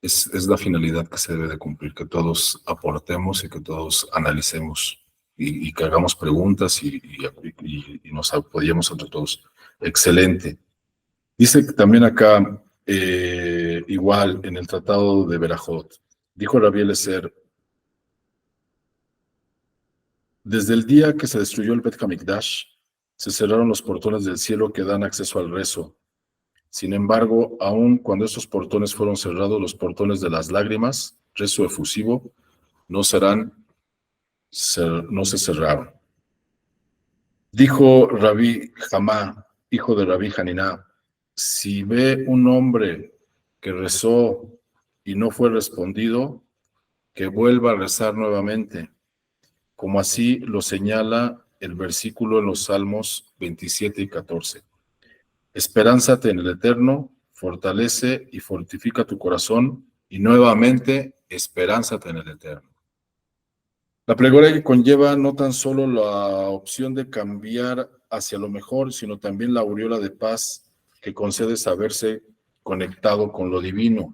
es la finalidad que se debe de cumplir, que todos aportemos y que todos analicemos y que hagamos preguntas y nos apoyemos entre todos. Excelente. Dice que también acá, igual en el Tratado de Berajot, dijo Rabbi Eliezer, desde el día que se destruyó el Bet Hamikdash, se cerraron los portones del cielo que dan acceso al rezo. Sin embargo, aun cuando esos portones fueron cerrados, los portones de las lágrimas, rezo efusivo, no se cerraron. Dijo Rabí Jamá, hijo de Rabí Haniná, si ve un hombre que rezó y no fue respondido, que vuelva a rezar nuevamente, como así lo señala el versículo en los Salmos 27 y 14. Esperánzate en el Eterno, fortalece y fortifica tu corazón, y nuevamente esperánzate en el Eterno. La plegaria que conlleva no tan solo la opción de cambiar hacia lo mejor, sino también la aureola de paz que concede saberse conectado con lo divino,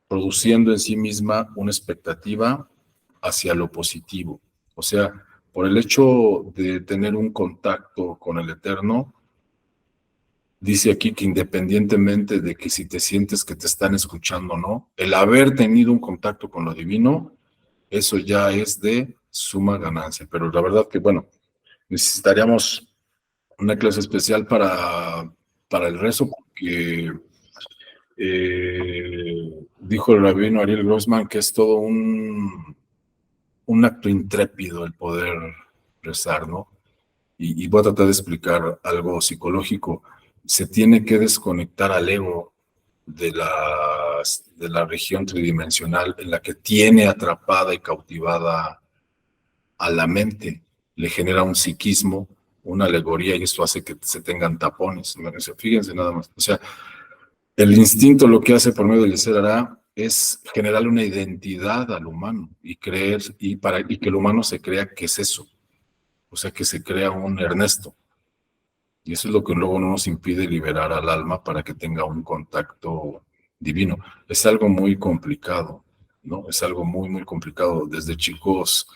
produciendo en sí misma una expectativa hacia lo positivo. O sea, por el hecho de tener un contacto con el Eterno, dice aquí que independientemente de que si te sientes que te están escuchando o no, el haber tenido un contacto con lo divino, eso ya es de suma ganancia. Pero la verdad que, bueno, necesitaríamos una clase especial para el rezo, porque dijo el rabino Ariel Grossman que es todo un acto intrépido el poder rezar, ¿no? Y voy a tratar de explicar algo psicológico. Se tiene que desconectar al ego de la región tridimensional en la que tiene atrapada y cautivada a la mente. Le genera un psiquismo, una alegoría, y esto hace que se tengan tapones. Fíjense nada más. O sea, el instinto lo que hace por medio del ser hará es generarle una identidad al humano y creer, y que el humano se crea que es eso. O sea, que se crea un Ernesto. Y eso es lo que luego no nos impide liberar al alma para que tenga un contacto divino. Es algo muy complicado, ¿no? Es algo muy complicado. Desde chicos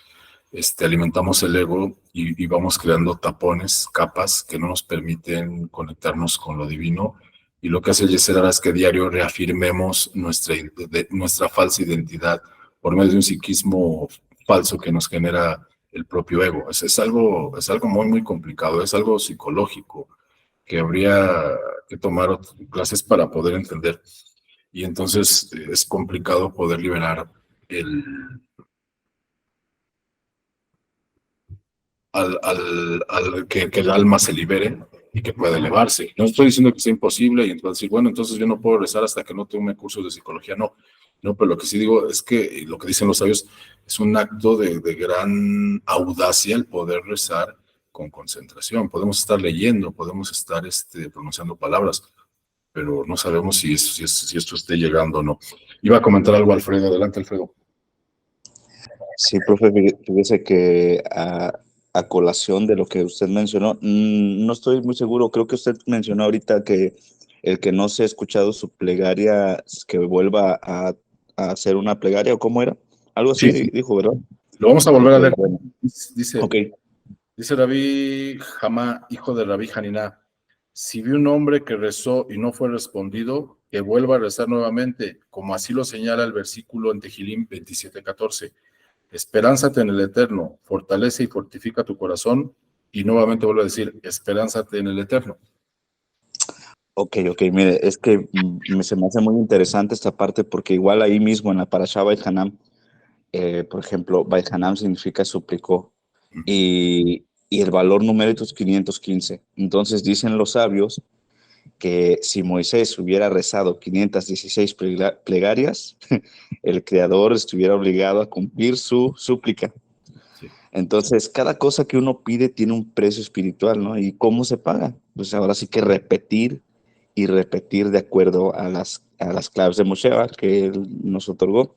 alimentamos el ego y vamos creando tapones, capas que no nos permiten conectarnos con lo divino. Y lo que hace el Yeser Hara es que diario reafirmemos nuestra falsa identidad por medio de un psiquismo falso que nos genera el propio ego. Es algo muy complicado, es algo psicológico que habría que tomar clases para poder entender. Y entonces es complicado poder liberar que el alma se libere y que pueda elevarse. No estoy diciendo que sea imposible y entonces decir, bueno, entonces yo no puedo rezar hasta que no tome cursos de psicología. No, pero lo que sí digo es que lo que dicen los sabios es un acto de gran audacia el poder rezar con concentración. Podemos estar leyendo, podemos estar pronunciando palabras, pero no sabemos si esto esté llegando o no. Iba a comentar algo Alfredo. Adelante, Alfredo. Sí, profe, fíjese que a colación de lo que usted mencionó, no estoy muy seguro, creo que usted mencionó ahorita que el que no se ha escuchado su plegaria, que vuelva a hacer una plegaria, ¿o cómo era? Algo así Sí. dijo, ¿verdad? Lo vamos a volver a leer. Bueno. Dice Rabí Jamá, hijo de Rabí Haniná, si vi un hombre que rezó y no fue respondido, que vuelva a rezar nuevamente, como así lo señala el versículo en Tehilim 27:14. Esperánzate en el Eterno, fortalece y fortifica tu corazón, y nuevamente vuelve a decir, esperánzate en el Eterno. Ok, mire, es que se me hace muy interesante esta parte porque igual ahí mismo en la Parashá Beit Hanam, por ejemplo, Beit Hanam significa suplicó, y el valor numérico es 515. Entonces dicen los sabios que si Moisés hubiera rezado 516 plegarias, el Creador estuviera obligado a cumplir su súplica. Sí. Entonces, cada cosa que uno pide tiene un precio espiritual, ¿no? ¿Y cómo se paga? Pues ahora sí que repetir y repetir de acuerdo a las claves de Moshe que él nos otorgó.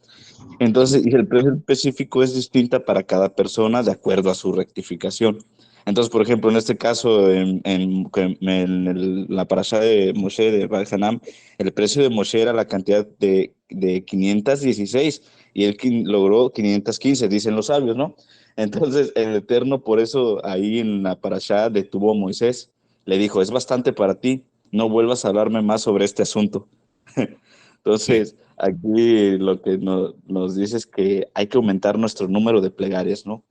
Entonces, y el precio específico es distinta para cada persona de acuerdo a su rectificación. Entonces, por ejemplo, en este caso, la parasha de Moshe de Bar-Hanam, el precio de Moshe era la cantidad de 516 y él logró 515, dicen los sabios, ¿no? Entonces, el Eterno, por eso ahí en la parasha detuvo a Moisés, le dijo, es bastante para ti, no vuelvas a hablarme más sobre este asunto. Entonces, aquí lo que nos dice es que hay que aumentar nuestro número de plegarias, ¿no?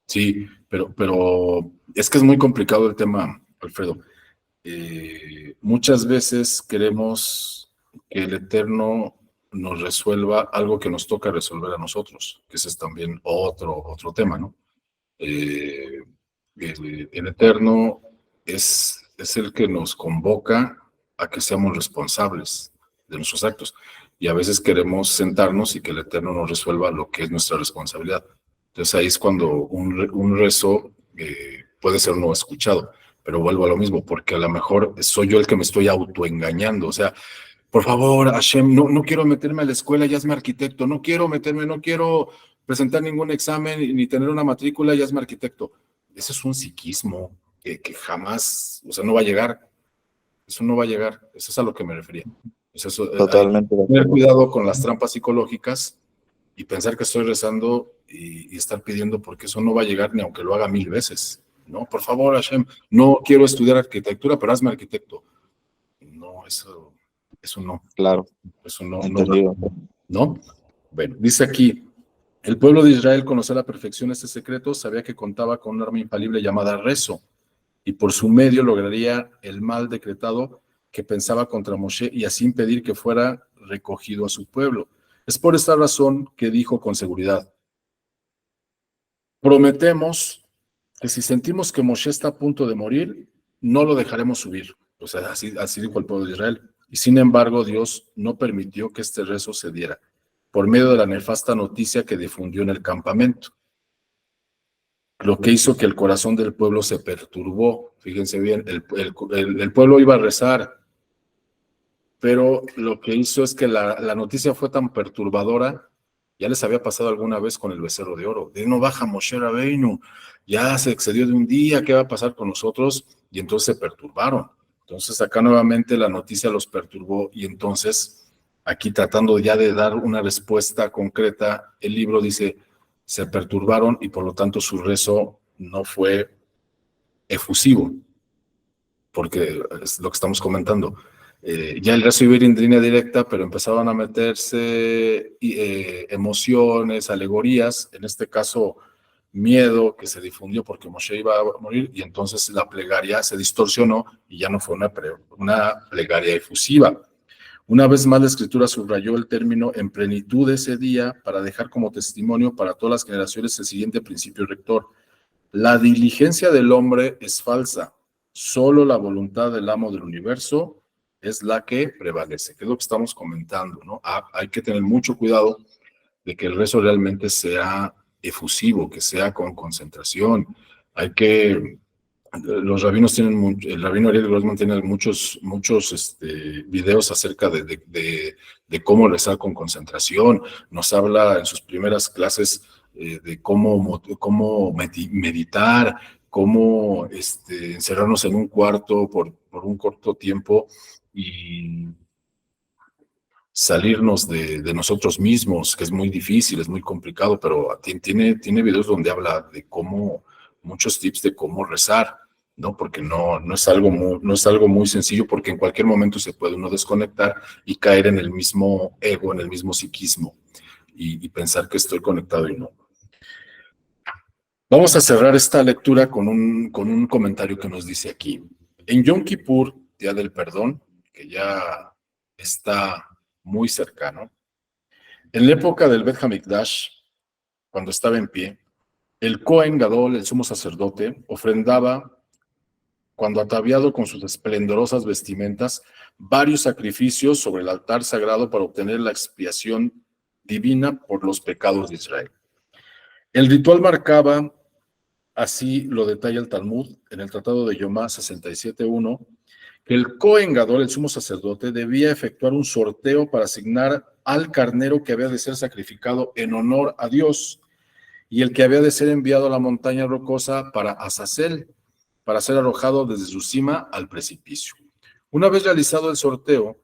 Sí, pero es que es muy complicado el tema, Alfredo. Muchas veces queremos que el Eterno nos resuelva algo que nos toca resolver a nosotros, que ese es también otro tema, ¿no? El Eterno es el que nos convoca a que seamos responsables de nuestros actos. Y a veces queremos sentarnos y que el Eterno nos resuelva lo que es nuestra responsabilidad. Entonces ahí es cuando un rezo puede ser no escuchado. Pero vuelvo a lo mismo, porque a lo mejor soy yo el que me estoy autoengañando. O sea, por favor, Hashem, no quiero meterme a la escuela, ya hazme arquitecto. No quiero presentar ningún examen ni tener una matrícula, ya hazme arquitecto. Ese es un psiquismo que jamás, o sea, no va a llegar. Eso no va a llegar. Eso es a lo que me refería. O sea, hay que Totalmente de tener acuerdo. cuidado con las trampas psicológicas y pensar que estoy rezando y estar pidiendo, porque eso no va a llegar ni aunque lo haga 1000 veces. No, por favor, Hashem, no quiero estudiar arquitectura, pero hazme arquitecto. No, eso no. Claro, Eso no, entendido. ¿no? Bueno, dice aquí, el pueblo de Israel conocía a la perfección este secreto, sabía que contaba con un arma infalible llamada rezo, y por su medio lograría el mal decretado que pensaba contra Moshe y así impedir que fuera recogido a su pueblo. Es por esta razón que dijo con seguridad, prometemos que si sentimos que Moshe está a punto de morir, no lo dejaremos subir. O sea, así dijo el pueblo de Israel. Y sin embargo, Dios no permitió que este rezo se diera por medio de la nefasta noticia que difundió en el campamento, lo que hizo que el corazón del pueblo se perturbó. Fíjense bien, el pueblo iba a rezar, pero lo que hizo es que la noticia fue tan perturbadora, ya les había pasado alguna vez con el becerro de oro, de no baja Moshe Rabbeinu, ya se excedió de un día, ¿qué va a pasar con nosotros? Y entonces se perturbaron. Entonces acá nuevamente la noticia los perturbó y entonces aquí tratando ya de dar una respuesta concreta, el libro dice, se perturbaron y por lo tanto su rezo no fue efusivo, porque es lo que estamos comentando. Ya el rezo iba a ir en línea directa, pero empezaban a meterse emociones, alegorías, en este caso miedo que se difundió porque Moshe iba a morir y entonces la plegaria se distorsionó y ya no fue una plegaria efusiva. Una vez más la escritura subrayó el término en plenitud de ese día para dejar como testimonio para todas las generaciones el siguiente principio rector. La diligencia del hombre es falsa, solo la voluntad del amo del universo es la que prevalece, que es lo que estamos comentando, ¿no? Hay que tener mucho cuidado de que el rezo realmente sea efusivo, que sea con concentración. Los rabinos tienen, el rabino Ariel Grossman tiene muchos videos acerca de cómo rezar con concentración. Nos habla en sus primeras clases de cómo meditar, cómo encerrarnos en un cuarto por un corto tiempo y salirnos de nosotros mismos, que es muy difícil, es muy complicado, pero tiene videos donde habla de muchos tips de cómo rezar, ¿no? Porque no es algo muy sencillo, porque en cualquier momento se puede uno desconectar y caer en el mismo ego, en el mismo psiquismo, y pensar que estoy conectado y no. Vamos a cerrar esta lectura con un comentario que nos dice aquí. En Yom Kippur, Día del Perdón, que ya está muy cercano, en la época del Bet HaMikdash, cuando estaba en pie, El Cohen Gadol, el sumo sacerdote, ofrendaba, cuando ataviado con sus esplendorosas vestimentas, varios sacrificios sobre el altar sagrado para obtener la expiación divina por los pecados de Israel. El ritual marcaba, así lo detalla el Talmud en el Tratado de Yomá 67.1, que el Cohen Gadol, el sumo sacerdote, debía efectuar un sorteo para asignar al carnero que había de ser sacrificado en honor a Dios y el que había de ser enviado a la montaña rocosa para Azazel, para ser arrojado desde su cima al precipicio. Una vez realizado el sorteo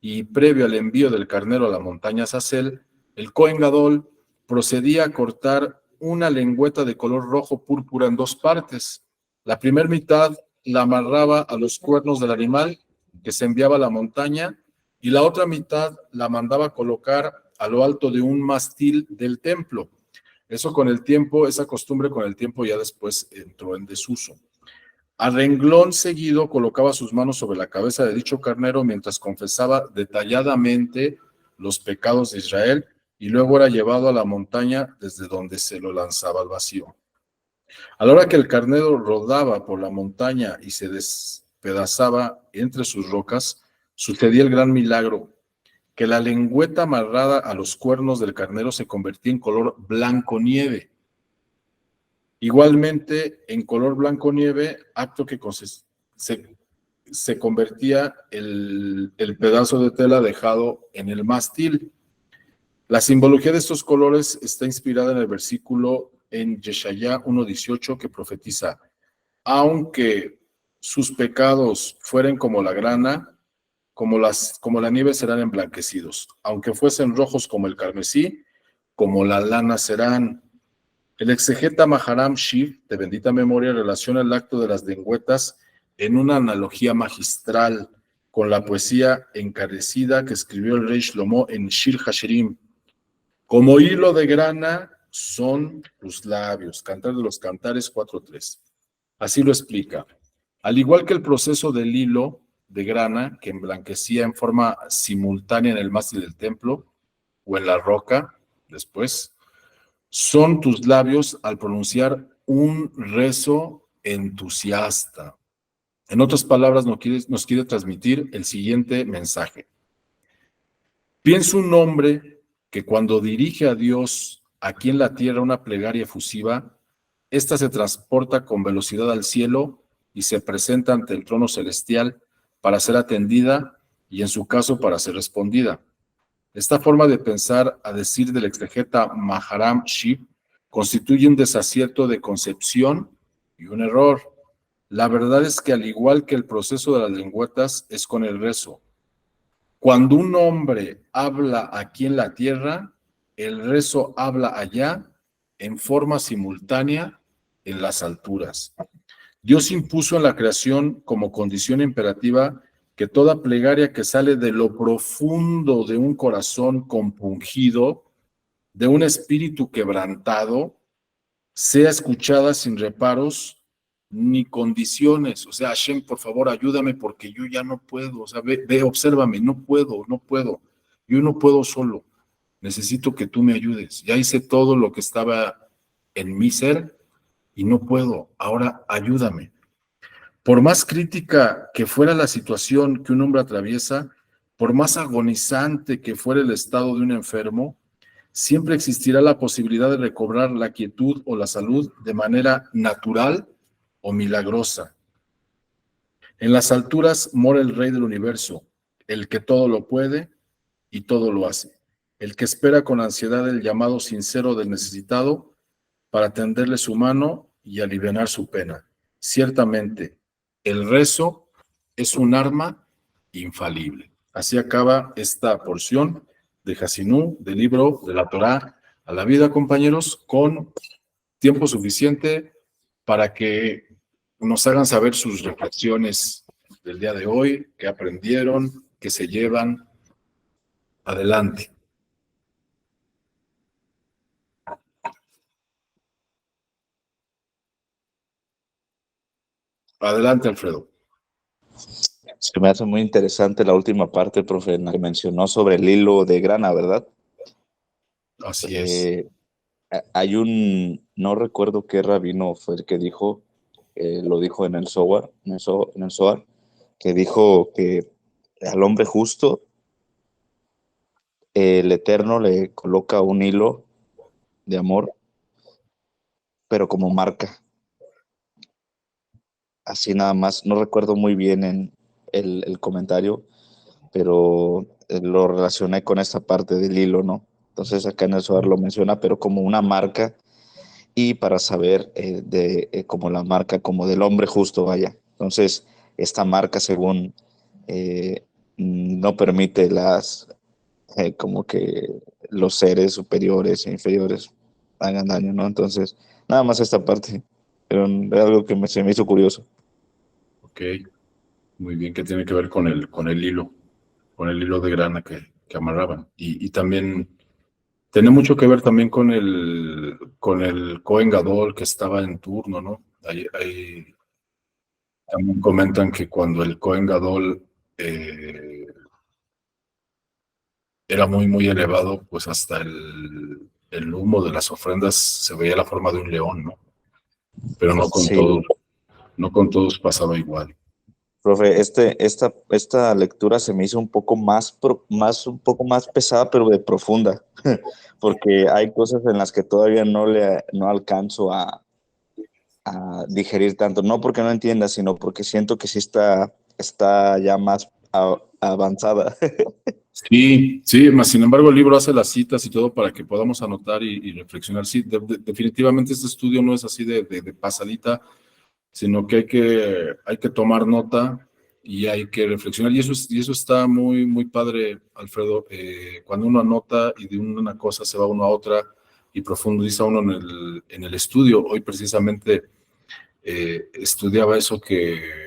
y previo al envío del carnero a la montaña Azazel, el Cohen Gadol procedía a cortar una lengüeta de color rojo púrpura en dos partes. La primera mitad la amarraba a los cuernos del animal que se enviaba a la montaña y la otra mitad la mandaba a colocar a lo alto de un mástil del templo. Eso con el tiempo, esa costumbre con el tiempo ya después entró en desuso. A renglón seguido colocaba sus manos sobre la cabeza de dicho carnero mientras confesaba detalladamente los pecados de Israel y luego era llevado a la montaña desde donde se lo lanzaba al vacío. A la hora que el carnero rodaba por la montaña y se despedazaba entre sus rocas, sucedía el gran milagro, que la lengüeta amarrada a los cuernos del carnero se convertía en color blanco nieve. Igualmente, en color blanco nieve, acto que se convertía el pedazo de tela dejado en el mástil. La simbología de estos colores está inspirada en el versículo en Yeshaya 1:18 que profetiza: aunque sus pecados fueren como la grana, como la nieve serán emblanquecidos, aunque fuesen rojos como el carmesí, como la lana serán. El exegeta Maharam Shiv, de bendita memoria, relaciona el acto de las lengüetas en una analogía magistral con la poesía encarecida que escribió el rey Shlomo en Shir Hashirim. Como hilo de grana son tus labios. Cantar de los Cantares 4.3. Así lo explica. Al igual que el proceso del hilo de grana que emblanquecía en forma simultánea en el mástil del templo o en la roca, después, son tus labios al pronunciar un rezo entusiasta. En otras palabras, nos quiere transmitir el siguiente mensaje. Piensa un hombre que cuando dirige a Dios aquí en la tierra una plegaria efusiva, ésta se transporta con velocidad al cielo y se presenta ante el trono celestial para ser atendida y en su caso para ser respondida. Esta forma de pensar, a decir del exegeta Maharam Shiv, constituye un desacierto de concepción y un error. La verdad es que al igual que el proceso de las lengüetas es con el rezo. Cuando un hombre habla aquí en la tierra, el rezo habla allá en forma simultánea en las alturas. Dios impuso en la creación como condición imperativa que toda plegaria que sale de lo profundo de un corazón compungido, de un espíritu quebrantado, sea escuchada sin reparos ni condiciones. O sea, Hashem, por favor, ayúdame porque yo ya no puedo. O sea, obsérvame, no puedo. Yo no puedo solo. Necesito que tú me ayudes. Ya hice todo lo que estaba en mi ser y no puedo. Ahora ayúdame. Por más crítica que fuera la situación que un hombre atraviesa, por más agonizante que fuera el estado de un enfermo, siempre existirá la posibilidad de recobrar la quietud o la salud de manera natural o milagrosa. En las alturas mora el Rey del Universo, el que todo lo puede y todo lo hace, el que espera con ansiedad el llamado sincero del necesitado para tenderle su mano y alivianar su pena. Ciertamente, el rezo es un arma infalible. Así acaba esta porción de Hasinú, del libro de la Torá a la vida, compañeros, con tiempo suficiente para que nos hagan saber sus reflexiones del día de hoy, qué aprendieron, qué se llevan. Adelante. Adelante, Alfredo. Se me hace muy interesante la última parte, profe, en la que mencionó sobre el hilo de grana, ¿verdad? Así es. hay no recuerdo qué rabino fue el que dijo, lo dijo en el Zohar, en el Zohar, que dijo que al hombre justo el Eterno le coloca un hilo de amor, pero como marca, así nada más. No recuerdo muy bien en el comentario, pero lo relacioné con esta parte del hilo, ¿no? Entonces acá en el Zohar lo menciona, pero como una marca y para saber como la marca, como del hombre justo, vaya. Entonces, esta marca, según no permite como que los seres superiores e inferiores hagan daño, ¿no? Entonces, nada más esta parte, pero era algo que se me hizo curioso. Ok, muy bien, que tiene que ver con con el hilo de grana que amarraban. Y también tiene mucho que ver también con el Cohen Gadol que estaba en turno, ¿no? También comentan que cuando el Cohen Gadol eh, era muy elevado, pues hasta el humo de las ofrendas se veía la forma de un león, ¿no? Pero Sí, no con todos pasaba igual. profe, esta lectura se me hizo un poco un poco más pesada, pero de profunda, porque hay cosas en las que todavía no alcanzo a digerir tanto, no porque no entienda, sino porque siento que sí está ya más avanzada. Sí, sí, más sin embargo el libro hace las citas y todo para que podamos anotar y reflexionar. Sí, definitivamente este estudio no es así de pasadita, sino que hay que tomar nota y hay que reflexionar. Y eso está muy padre, Alfredo. Cuando uno anota y de una cosa se va uno a otra y profundiza uno en el estudio. Hoy precisamente estudiaba eso que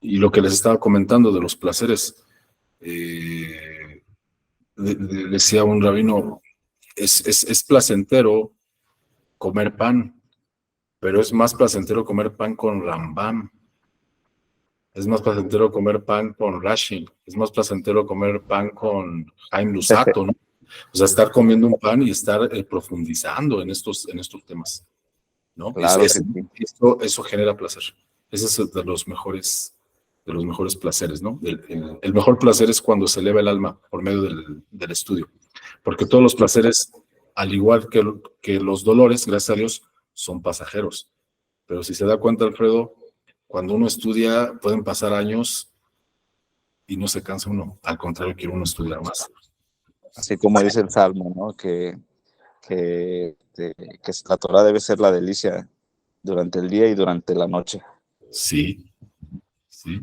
y lo que les estaba comentando de los placeres. Eh, Decía un rabino, es placentero comer pan, pero es más placentero comer pan con Rambam, es más placentero comer pan con Rashi, es más placentero comer pan con Jaime Lusato, ¿no? O sea, estar comiendo un pan y estar profundizando en estos temas, ¿no? Claro que sí. Eso genera placer. Ese es de los mejores placeres, ¿no? El mejor placer es cuando se eleva el alma por medio del estudio, porque todos los placeres, al igual que los dolores, gracias a Dios, son pasajeros. Pero si se da cuenta, Alfredo, cuando uno estudia, pueden pasar años y no se cansa uno. Al contrario, quiere uno estudiar más. Así como dice el Salmo, ¿no? Que la Torah debe ser la delicia durante el día y durante la noche. Sí, sí,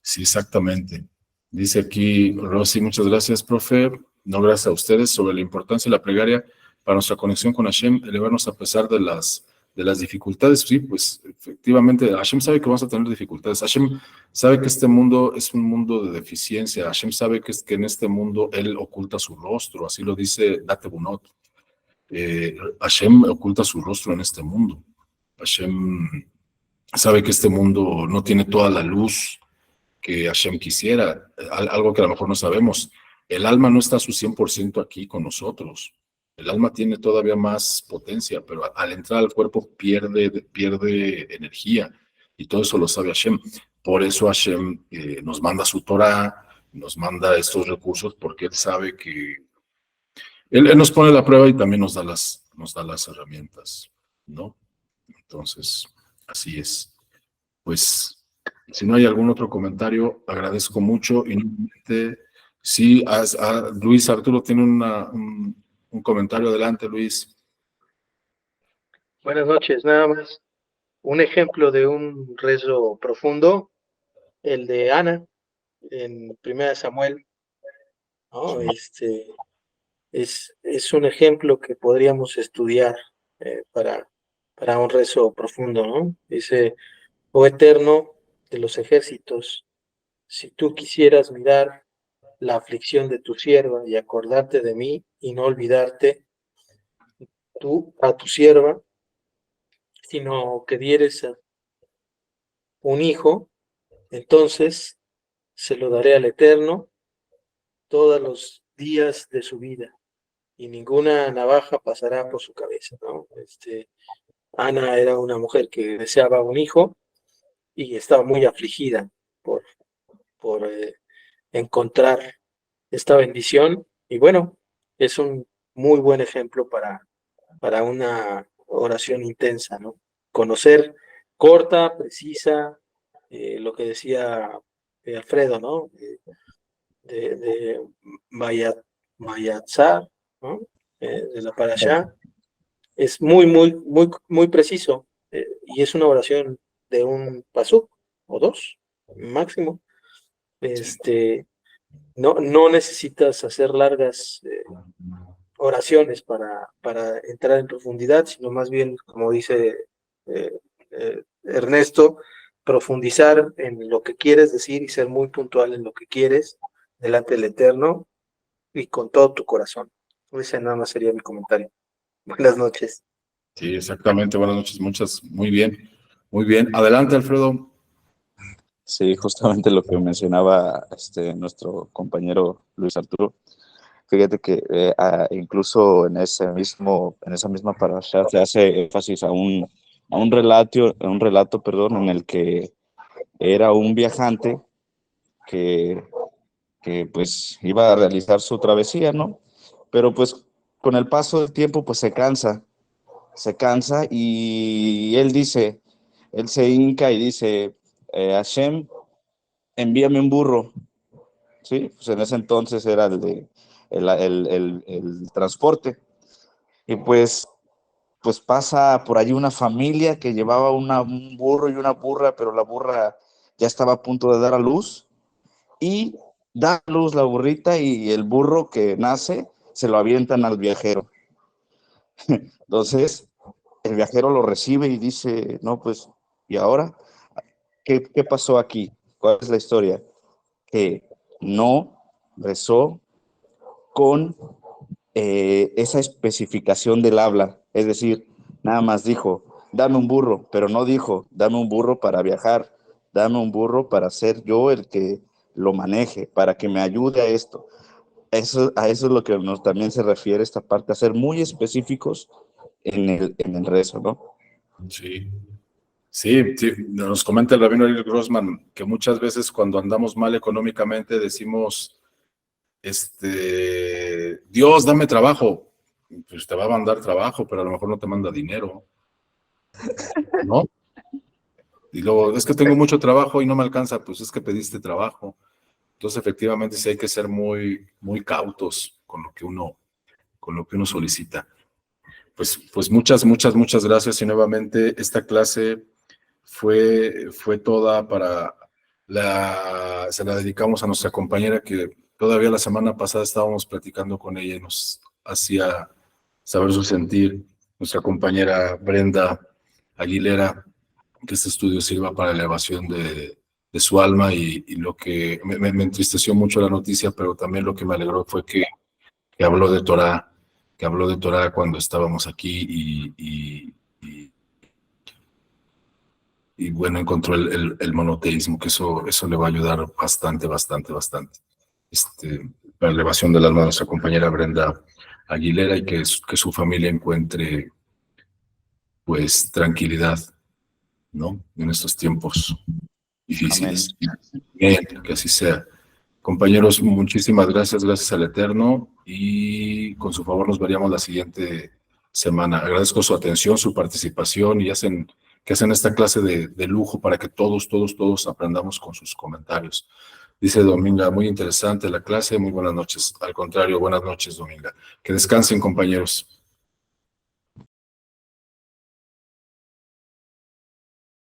sí, exactamente. Dice aquí Rosy, muchas gracias, profe. No, gracias a ustedes sobre la importancia de la plegaria para nuestra conexión con Hashem, elevarnos a pesar de las dificultades. Sí, pues efectivamente, Hashem sabe que vamos a tener dificultades. Hashem sabe que este mundo es un mundo de deficiencia. Hashem sabe que en este mundo Él oculta su rostro, así lo dice Date Bunot. Hashem oculta su rostro en este mundo. Hashem sabe que este mundo no tiene toda la luz que Hashem quisiera, algo que a lo mejor no sabemos. El alma no está a su 100% aquí con nosotros. El alma tiene todavía más potencia, pero al entrar al cuerpo pierde energía y todo eso lo sabe Hashem. Por eso Hashem nos manda su Torah, nos manda estos recursos porque Él sabe que Él nos pone la prueba y también nos da las herramientas, ¿no? Entonces, así es. Pues, si no hay algún otro comentario, agradezco mucho. Y nuevamente, sí, Luis Arturo tiene un comentario. Adelante, Luis. Buenas noches, nada más. Un ejemplo de un rezo profundo, el de Ana en Primera Samuel, ¿no? Es un ejemplo que podríamos estudiar para un rezo profundo, ¿no? Dice, oh Eterno de los ejércitos, si tú quisieras mirar la aflicción de tu sierva y acordarte de mí y no olvidarte tú a tu sierva, sino que dieres un hijo, entonces se lo daré al Eterno todos los días de su vida y ninguna navaja pasará por su cabeza, ¿no? Ana era una mujer que deseaba un hijo y estaba muy afligida por encontrar esta bendición. Y bueno, es un muy buen ejemplo para una oración intensa, ¿no? Conocer corta, precisa, lo que decía Alfredo, ¿no? De Mayatzar, ¿no? De la Parashá, es muy, muy, muy, muy preciso, y es una oración de un pasuk o dos, máximo. No necesitas hacer largas oraciones para entrar en profundidad, sino más bien, como dice Ernesto, profundizar en lo que quieres decir y ser muy puntual en lo que quieres delante del Eterno y con todo tu corazón. Ese nada más sería mi comentario. Buenas noches. Sí, exactamente. Buenas noches, muchas. Muy bien, muy bien. Adelante, Alfredo. Sí, justamente lo que mencionaba nuestro compañero Luis Arturo. Fíjate que incluso en esa misma parasha se hace énfasis a un relato, perdón, en el que era un viajante que, que pues iba a realizar su travesía, ¿no? Pero pues con el paso del tiempo pues se cansa y él se hinca y dice, Hashem, envíame un burro, ¿sí? Pues en ese entonces era el transporte. Y pues pasa por allí una familia que llevaba un burro y una burra, pero la burra ya estaba a punto de dar a luz y da a luz la burrita y el burro que nace se lo avientan al viajero. Entonces, el viajero lo recibe y dice, no, pues, ¿y ahora? ¿Qué pasó aquí? ¿Cuál es la historia? Que no rezó con esa especificación del habla, es decir, nada más dijo, dame un burro, pero no dijo, dame un burro para viajar, dame un burro para ser yo el que lo maneje, para que me ayude a esto. A eso es lo que también se refiere esta parte, a ser muy específicos en el rezo, ¿no? Sí. Sí, sí, nos comenta el rabino Eric Grossman que muchas veces cuando andamos mal económicamente decimos, Dios, dame trabajo. Pues te va a mandar trabajo, pero a lo mejor no te manda dinero, ¿no? Y luego, es que tengo mucho trabajo y no me alcanza, pues es que pediste trabajo. Entonces, efectivamente, sí hay que ser muy, muy cautos con lo que uno solicita. Pues muchas gracias y nuevamente esta clase fue toda se la dedicamos a nuestra compañera que todavía la semana pasada estábamos platicando con ella y nos hacía saber su sentir, nuestra compañera Brenda Aguilera, que este estudio sirva para la elevación de su alma y lo que me entristeció mucho la noticia, pero también lo que me alegró fue que habló de Torah, cuando estábamos aquí y bueno, encontró el monoteísmo, que eso le va a ayudar bastante. La elevación del alma de nuestra compañera Brenda Aguilera y que su familia encuentre pues tranquilidad, ¿no? En estos tiempos difíciles. Bien, que así sea. Compañeros, muchísimas gracias al Eterno y con su favor nos veríamos la siguiente semana. Agradezco su atención, su participación y que hacen esta clase de lujo para que todos aprendamos con sus comentarios. Dice Dominga, muy interesante la clase, muy buenas noches. Al contrario, buenas noches, Dominga. Que descansen, compañeros.